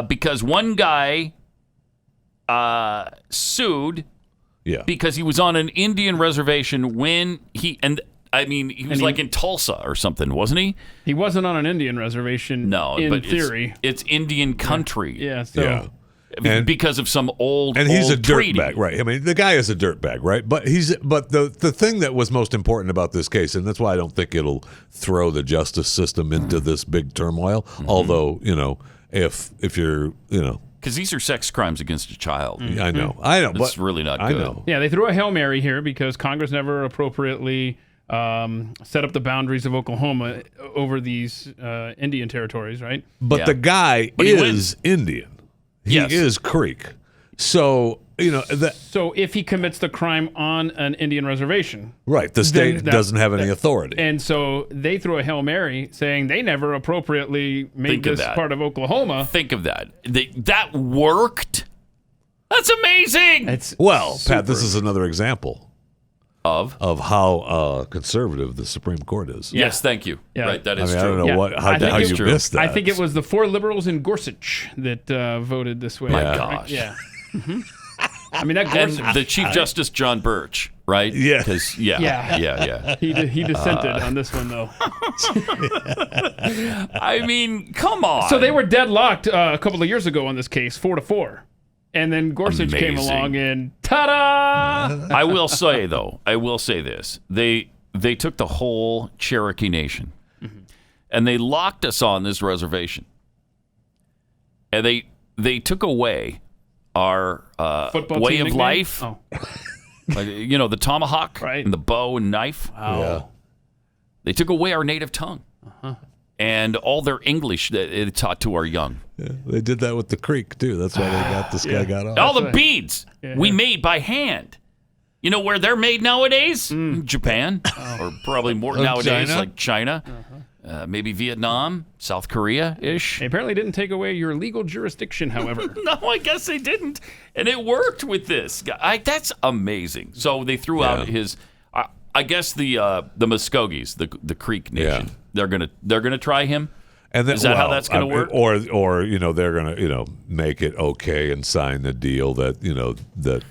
Because one guy sued because he was on an Indian reservation when he was like in Tulsa or something, wasn't he? He wasn't on an Indian reservation. No, in but theory, it's Indian country. Yeah. So. And, because of some old and he's a treaty. dirtbag, right? I mean, the guy is a dirtbag, right? But the thing that was most important about this case, and that's why I don't think it'll throw the justice system into this big turmoil. Although, if you're, because these are sex crimes against a child. I know. It's really not good. I know. Yeah, they threw a Hail Mary here because Congress never appropriately set up the boundaries of Oklahoma over these Indian territories, right? But the guy is Indian. He is Creek. So, So if he commits the crime on an Indian reservation. Right. The state doesn't have any authority. And so they threw a Hail Mary saying they never appropriately made this part of Oklahoma. Think of that. That worked? That's amazing. Pat, this is another example of how conservative the Supreme Court is. Yes, thank you. Yeah. Right, that is true. I don't know how you missed that. I think it was the 4 liberals in Gorsuch that voted this way. My gosh. Yeah. I mean, that Gorsuch. And the Chief Justice John Birch, right? Yeah. Yeah. He dissented on this one, though. I mean, come on. So they were deadlocked a couple of years ago on this case, 4-4. And then Gorsuch came along and ta-da! I will say this. They took the whole Cherokee Nation and they locked us on this reservation. And they took away our way of life. Oh. The tomahawk and the bow and knife. Wow. Yeah. They took away our native tongue. And all their English that it taught to our young. Yeah, they did that with the Creek, too. That's why this guy got off. All the beads we made by hand. You know where they're made nowadays? Japan. Or probably more nowadays, like China. Maybe Vietnam, South Korea-ish. They apparently didn't take away your legal jurisdiction, however. No, I guess they didn't. And it worked with this guy. That's amazing. So they threw out his... I guess the Muskogees, the Creek Nation, they're gonna try him. And then, is that how that's gonna work? Or they're gonna make it okay and sign the deal that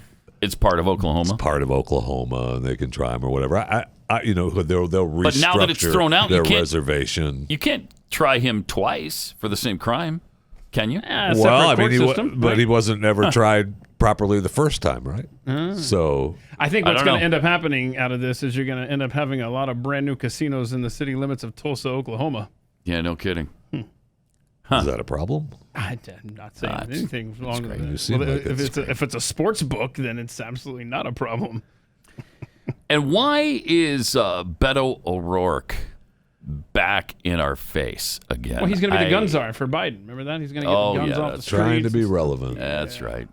It's part of Oklahoma. It's part of Oklahoma, and they can try them or whatever. They'll restructure but now that it's thrown out, their reservation. You can't try him twice for the same crime, can you? But he wasn't ever tried properly the first time, right? So I think what's going to end up happening out of this is you're going to end up having a lot of brand new casinos in the city limits of Tulsa, Oklahoma. Yeah, no kidding. Is that a problem? I'm not saying anything wrong with it. Well, if it's a sports book, then it's absolutely not a problem. And why is Beto O'Rourke back in our face again? Well, he's going to be the gun czar for Biden. Remember that? He's going to get guns off the streets. Trying to be relevant. That's right.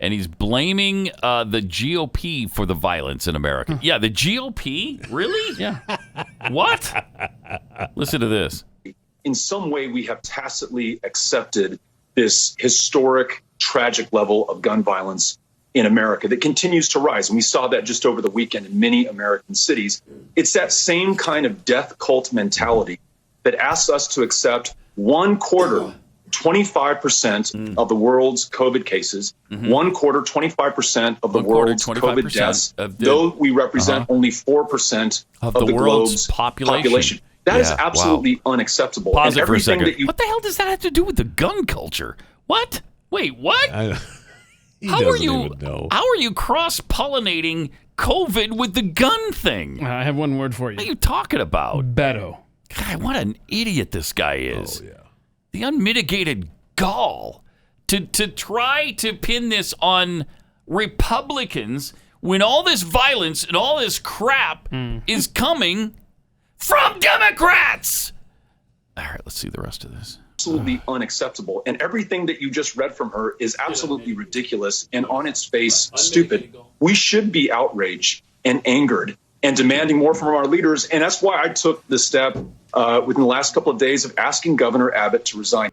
And he's blaming the GOP for the violence in America. Yeah, the GOP? Really? Yeah. What? Listen to this. In some way, we have tacitly accepted this historic, tragic level of gun violence in America that continues to rise. And we saw that just over the weekend in many American cities. It's that same kind of death cult mentality that asks us to accept 25% of the world's COVID cases, 25% of the world's COVID deaths, though we represent only 4% of the globe's population. That is absolutely unacceptable. Pause it for a second. What the hell does that have to do with the gun culture? What? Wait, what? How are you cross-pollinating COVID with the gun thing? I have one word for you. What are you talking about? Beto. God, what an idiot this guy is. Oh, yeah. The unmitigated gall to try to pin this on Republicans when all this violence and all this crap is coming from Democrats. All right, let's see the rest of this. Absolutely unacceptable. And everything that you just read from her is absolutely ridiculous and on its face stupid. We should be outraged and angered and demanding more from our leaders. And that's why I took the step within the last couple of days of asking Governor Abbott to resign.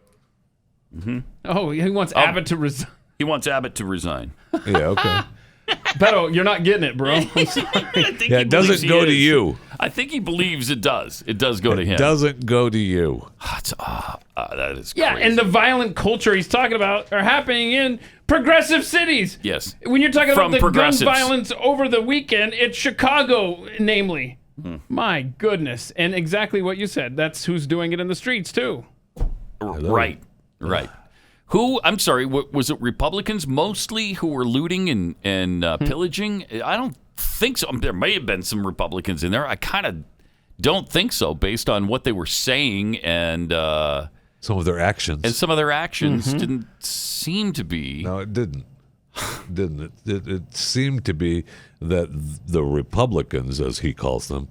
Mm-hmm. Oh, he wants Abbott to resign. He wants Abbott to resign. Yeah, okay. Beto, you're not getting it, bro. It doesn't go to you. I think he believes it does. It does go to him. It doesn't go to you. That is crazy. Yeah, and the violent culture he's talking about are happening in progressive cities. Yes. When you're talking From about the gun progressives. violence over the weekend, it's Chicago, namely. My goodness. And exactly what you said. That's who's doing it in the streets, too. Right. Who, I'm sorry, was it Republicans mostly who were looting and pillaging? I don't think so. There may have been some Republicans in there. I kind of don't think so based on what they were saying and some of their actions. And some of their actions didn't seem to be. No, it didn't. It seemed to be that the Republicans, as he calls them,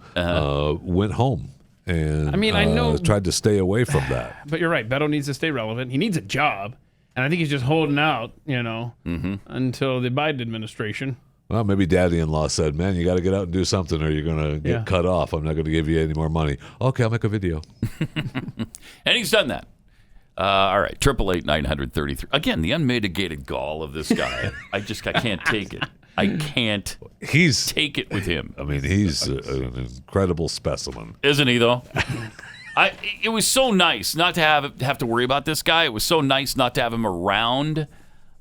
went home. And I know tried to stay away from that. But you're right. Beto needs to stay relevant. He needs a job. And I think he's just holding out, until the Biden administration. Well, maybe daddy-in-law said, man, you got to get out and do something or you're going to get cut off. I'm not going to give you any more money. Okay, I'll make a video. And he's done that. All right, 888-933. Again, the unmitigated gall of this guy. I can't take it. I can't take it with him. I mean, he's an incredible specimen. Isn't he, though? It was so nice not to have to worry about this guy. It was so nice not to have him around.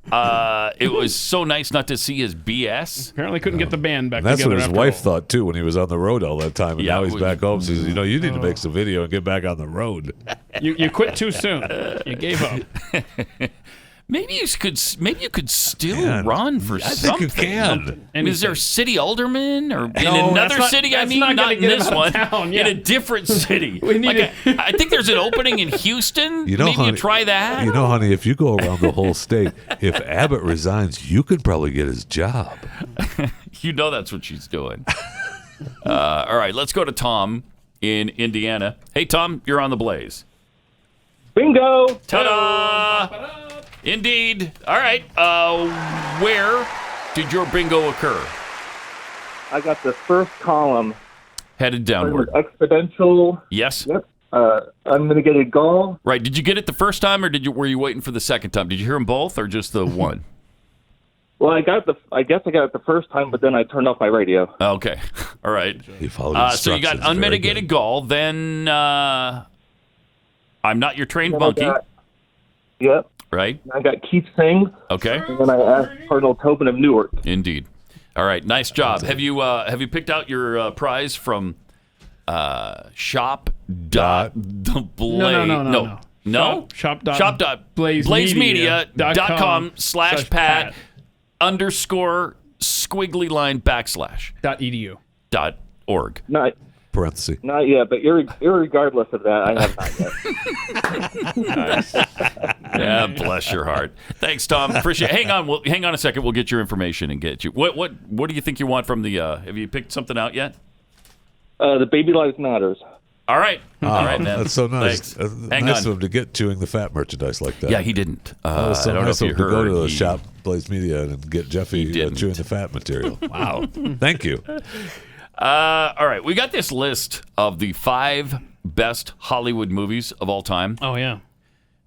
It was so nice not to see his BS. Apparently couldn't get the band back together. That's what his wife all. thought, too, when he was on the road all that time. And now he's back home. She says, you need to make some video and get back on the road. You quit too soon. You gave up. Maybe you could still run for something. I think you can. Is there a city alderman or in another city? I mean, not in this one. Town, in a different city. I think there's an opening in Houston. Maybe honey, you try that. Honey, if you go around the whole state, if Abbott resigns, you could probably get his job. That's what she's doing. All right, let's go to Tom in Indiana. Hey, Tom, you're on the Blaze. Bingo! Ta-da! Indeed. All right. Where did your bingo occur? I got the first column. Headed downward. Exponential. Yes. Yep. Unmitigated gall. Right. Did you get it the first time, or were you waiting for the second time? Did you hear them both, or just the one? Well, I guess I got it the first time, but then I turned off my radio. Okay. All right. He followed so you got unmitigated gall. Then I'm not your trained monkey. Yep. Right. I got Keith Singh. Okay. And then I asked Cardinal Tobin of Newark. Indeed. All right, nice job. Have you picked out your prize from shop dot no shop.blazemedia.com/Pat_squiggly line / parenthesis. Not yet, but irregardless of that, I have not yet. Nice. Yeah, bless your heart. Thanks, Tom. Appreciate it. Hang on a second. We'll get your information and get you. What do you think you want from the? Have you picked something out yet? The Baby Lives Matters. All right. All right, man. That's so nice. Hang nice on. of him to get chewing the fat merchandise like that. Yeah, he didn't. So I don't nice know of if him you to go heard. to the shop, Blaze Media, and get Jeffy chewing the fat material. Wow. Thank you. All right. We got this list of the 5 best Hollywood movies of all time. Oh, yeah.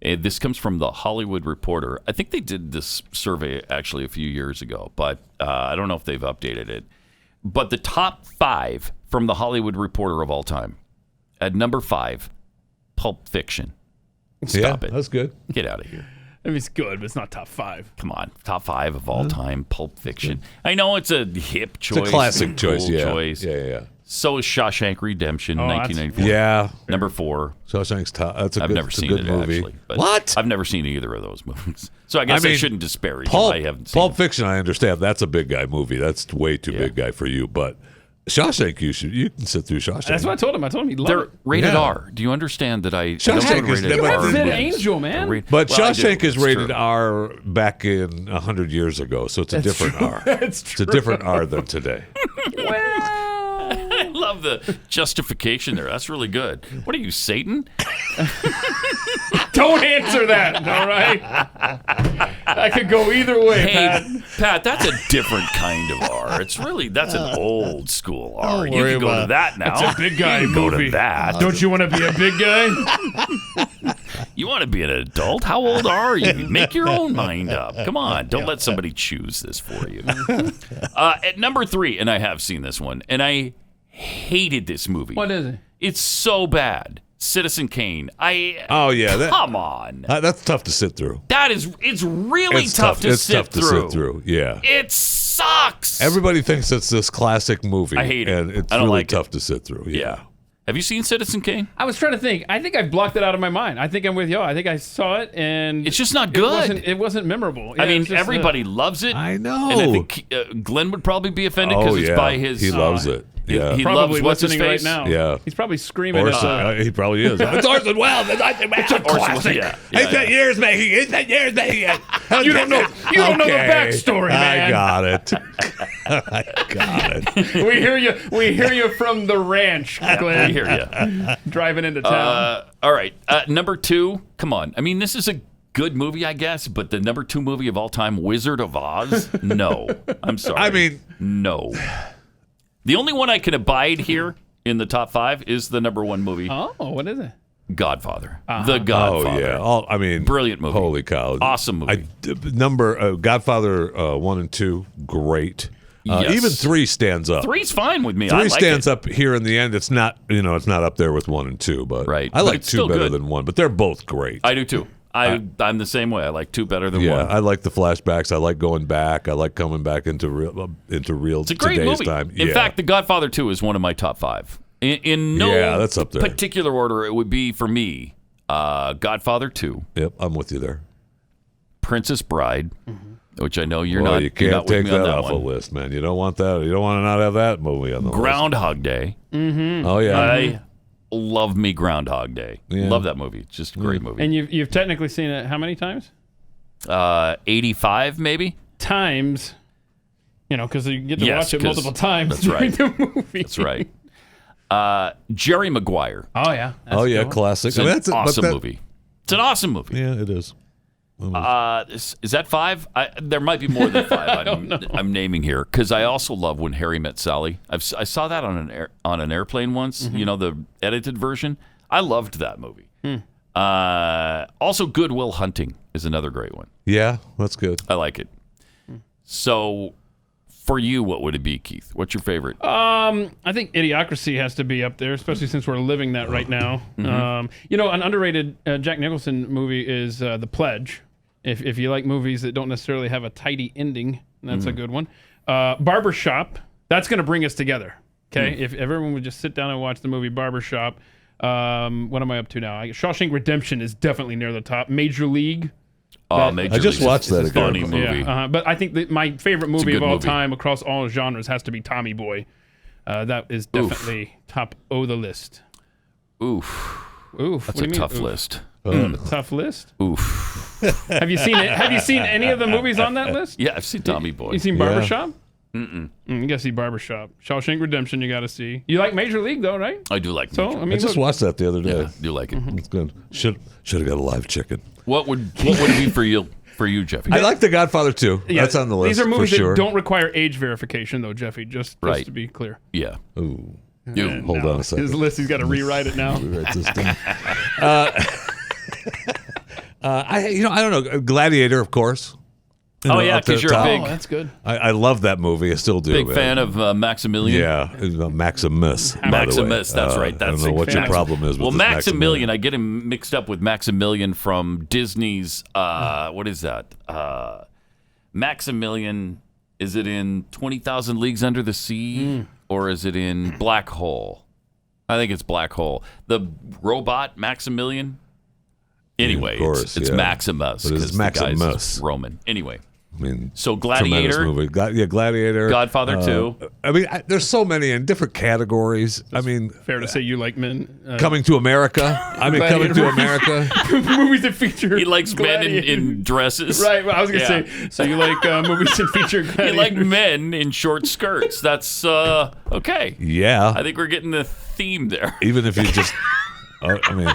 This comes from the Hollywood Reporter. I think they did this survey actually a few years ago, but I don't know if they've updated it. But the top 5 from the Hollywood Reporter of all time. At number 5, Pulp Fiction. Stop it. That's good. Get out of here. I mean, it's good, but it's not top 5. Come on. Top 5 of all time, Pulp Fiction. I know it's a hip choice. It's a classic choice, cool yeah. choice. Yeah. So is Shawshank Redemption, 1994. Yeah. Number 4. Shawshank's top. I've never seen good it, movie. actually. But What? I've never seen either of those movies. So I guess I shouldn't disparage them. I haven't seen Pulp Fiction, I understand. That's a big guy movie. That's way too big guy for you. But Shawshank, you can sit through Shawshank. That's what I told him. I told him he'd love They're it. rated R. Do you understand that I Shawshank don't is rated never- R? Thin Angel, man. But Well, I Shawshank do. is It's rated true. R back in 100 years ago, so it's a different R. That's It's a different R than today. I love the justification there. That's really good. What are you, Satan? Don't answer that, all right? I could go either way, Pat. Pat, that's a different kind of R. That's an old school R. Don't You worry can go about to it. that now. That's a big guy You can go movie. to that. Don't you want to be a big guy? You want to be an adult? How old are you? Make your own mind up. Come on. Don't let somebody choose this for you. At number 3, and I have seen this one, and I hated this movie. What is it? It's so bad. Citizen Kane. Oh, yeah. Come on. That's tough to sit through. It's really tough to sit through. Yeah. It sucks. Everybody thinks it's this classic movie. I hate it. And it's I don't really like tough to sit through. Yeah. Have you seen Citizen Kane? I was trying to think. I think I've blocked it out of my mind. I think I'm with you. I think I saw it, and it's just not good. It wasn't memorable. I mean, everybody loves it. I know. And I think Glenn would probably be offended because it's by his. He loves it. Yeah. He probably loves what's his listening face. right now. Yeah. He's probably screaming. He probably is. It's Orson Welles. It's a classic. It's been years making. It's been years making it. You don't know. You don't know the backstory, man. I got it. I got it. We hear you. We hear you from the ranch, Glenn. We hear you. Driving into town. All right. Number 2. Come on. I mean, this is a good movie, I guess, but the number 2 movie of all time, Wizard of Oz? No. I'm sorry. I mean, no. The only one I can abide here in the top 5 is the number 1 movie. Oh, what is it? Godfather. The Godfather. Oh, yeah. I mean, brilliant movie. Holy cow. Awesome movie. Godfather 1 and 2, great. Yes. Even 3 stands up. 3's fine with me. 3 I like stands it. up here in the end. It's not, it's not up there with 1 and 2, but Right. I But like it's 2 still better good. than 1. But they're both great. I do too. I'm the same way. I like 2 better than 1. Yeah, I like the flashbacks. I like going back. I like coming back into real It's a great today's movie. time. In Yeah. fact, The Godfather 2 is one of my top 5. In no that's up there. particular order, it would be for me Godfather 2. Yep, I'm with you there. Princess Bride, which I know you're Well, not. you you're can't not with take me on that that off a one. list, man. You don't want that. You don't want to not have that movie on the list. Groundhog Day. Mm-hmm. Oh yeah, I love me Groundhog Day. Yeah. Love that movie. It's just a great movie. And you've technically seen it how many times? 85 maybe. Times. Because you get to Yes, watch it 'cause multiple times that's during right. the movie. That's right. Jerry Maguire. Oh yeah. Oh yeah, classic. It's an awesome movie. It's an awesome movie. Yeah, it is. Is that 5? There might be more than 5. I'm naming here because I also love When Harry Met Sally. I saw that on an airplane once. Mm-hmm. The edited version. I loved that movie. Also, Good Will Hunting is another great one. Yeah, that's good. I like it. So, for you, what would it be, Keith? What's your favorite? I think Idiocracy has to be up there, especially since we're living that right now. Mm-hmm. An underrated Jack Nicholson movie is The Pledge. If you like movies that don't necessarily have a tidy ending, that's a good one. Barbershop. That's going to bring us together. Okay, if everyone would just sit down and watch the movie Barbershop. What am I up to now? Shawshank Redemption is definitely near the top. Major League. I just watched that again. Funny movie. Yeah, but I think that my favorite movie of all time across all genres has to be Tommy Boy. That is definitely top of the list. Oof. That's What a do you tough mean? list. Tough list? Oof. Have you seen it? Have you seen any of the movies on that list? Yeah, I've seen Tommy Boy. You seen Barbershop? Mm-mm. You gotta see Barbershop. Shawshank Redemption, you gotta see. You like Major League though, right? I do like So, Major I League. mean, I just watched that the other day. Yeah, do like it. It's good. Should have got a live chicken. What would it be for you, Jeffy? I like The Godfather 2. Yeah, That's on the list. These are movies for sure. that don't require age verification, though, Jeffy. Just Right. to be clear. Yeah. Ooh. And Hold now on a second. His list, he's got to rewrite it now. Rewrite this down. I don't know. Gladiator, of course. Oh, yeah, because you're a big... Oh, that's good. I love that movie. I still do. Big fan of Maximilian. Yeah, Maximus. by the way. Maximus, that's right. I don't know what your problem is with Well, this Maximilian, I get him mixed up with Maximilian from Disney's, what is that? Maximilian, is it in 20,000 Leagues Under the Sea? Or is it in Black Hole? I think it's Black Hole. The robot Maximilian? Anyway, of course, it's yeah. Maximus. But it's 'cause the guy's Maximus. Roman. Anyway. I mean, so Gladiator, movie. Gladiator, Godfather 2. I mean, there's so many in different categories. I mean, fair to say you like men. Coming to America. I mean, Coming to America. Movies that feature. He likes men in dresses. Right. Well, I was gonna say. So you like movies that feature. You like men in short skirts. That's okay. Yeah. I think we're getting the theme there. Even if you just. I mean,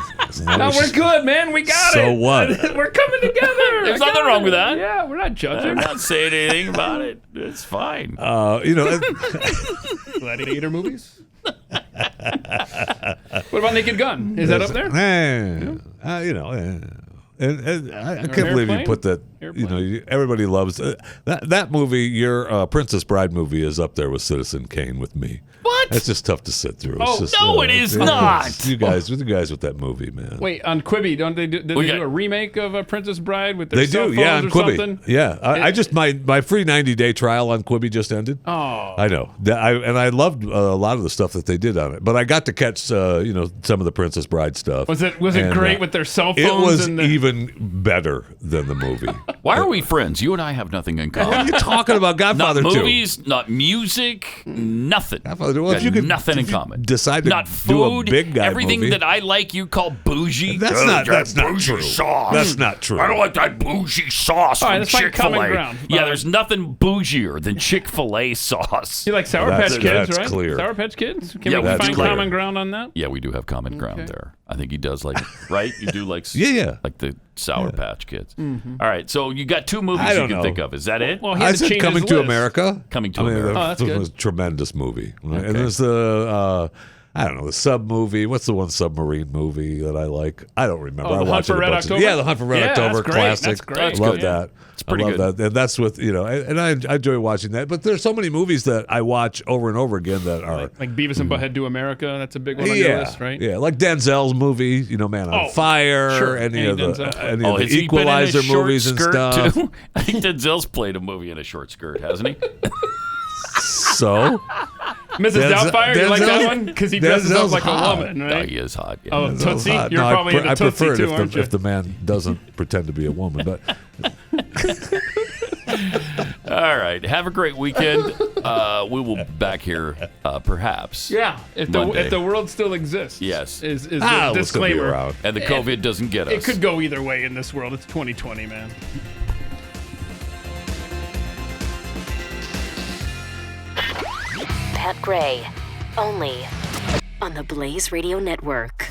no, we're good, man. We got it. So what? We're coming together. There's nothing wrong with that. Yeah, we're not judging. I'm not saying anything about it. It's fine. Gladiator movies. What about Naked Gun? Is that up there? And I can't believe you put that. Everybody loves that movie. Your Princess Bride movie is up there with Citizen Kane with me. What? That's just tough to sit through. Oh, it's just, no, it is not. You guys with that movie, man. Wait, on Quibi, don't they do? Did they do a remake of Princess Bride with their They cell do, phones yeah, on or Quibi. something? Yeah, I just my free 90-day trial on Quibi just ended. Oh, I know. I loved a lot of the stuff that they did on it, but I got to catch some of the Princess Bride stuff. Was it great with their cell phones? It was and even better than the movie. Why are we friends? You and I have nothing in common. What are you talking about? Godfather not 2. movies, not music, nothing. Godfather 2. Well, if you could nothing in common. Decide to not do food. a big guy Everything movie. that I like, you call bougie. That's not bougie true. sauce. That's not true. I don't like that bougie sauce All right, from let's find Chick-fil-A. common ground. Yeah, there's nothing bougier than Chick-fil-A sauce. You like Sour Patch Kids, that's right? clear. Sour Patch Kids? Can Yeah, we that's find clear. common ground on that? Yeah, we do have common ground there. I think he does like it, right? You do like Yeah. like the Sour Patch Kids. Mm-hmm. All right, so you got two movies I you don't can know. think of. Is that it? Well, he I had to said change Coming his to list. America. Coming to I mean, America. Oh, that's it good. was a tremendous movie. Right? Okay. And there's the I don't know, the sub movie. What's the one submarine movie that I like? I don't remember. Oh, I The Hunt watched for it a Red bunch October? Yeah, The Hunt for Red Yeah, October, that's great. classic. That's great. I That's love good. that. It's pretty I love good. that. And that's with, and I enjoy watching that. But there's so many movies that I watch over and over again that are Like Beavis and Butthead Do America. That's a big one on your list, right? Yeah, like Denzel's movie, Man on Fire, sure. any of Any the Denzel. any of the has he been in a Equalizer short movies and skirt, stuff. Too? I think Denzel's played a movie in a short skirt, hasn't he? So, Mrs. Doubtfire, you like that one? Because he dresses up Denzel's like hot. a woman, No, right? he is hot. Yeah. Oh, Denzel's Tootsie? hot. You're No, probably into I Tootsie prefer it too, aren't you? if the man doesn't pretend to be a woman. But All right. Have a great weekend. We will be back here, perhaps. Yeah, if the world still exists. Yes. Is the we'll still be disclaimer. around. And the COVID doesn't get us. It could go either way in this world. It's 2020, man. Pat Gray, only on the Blaze Radio Network.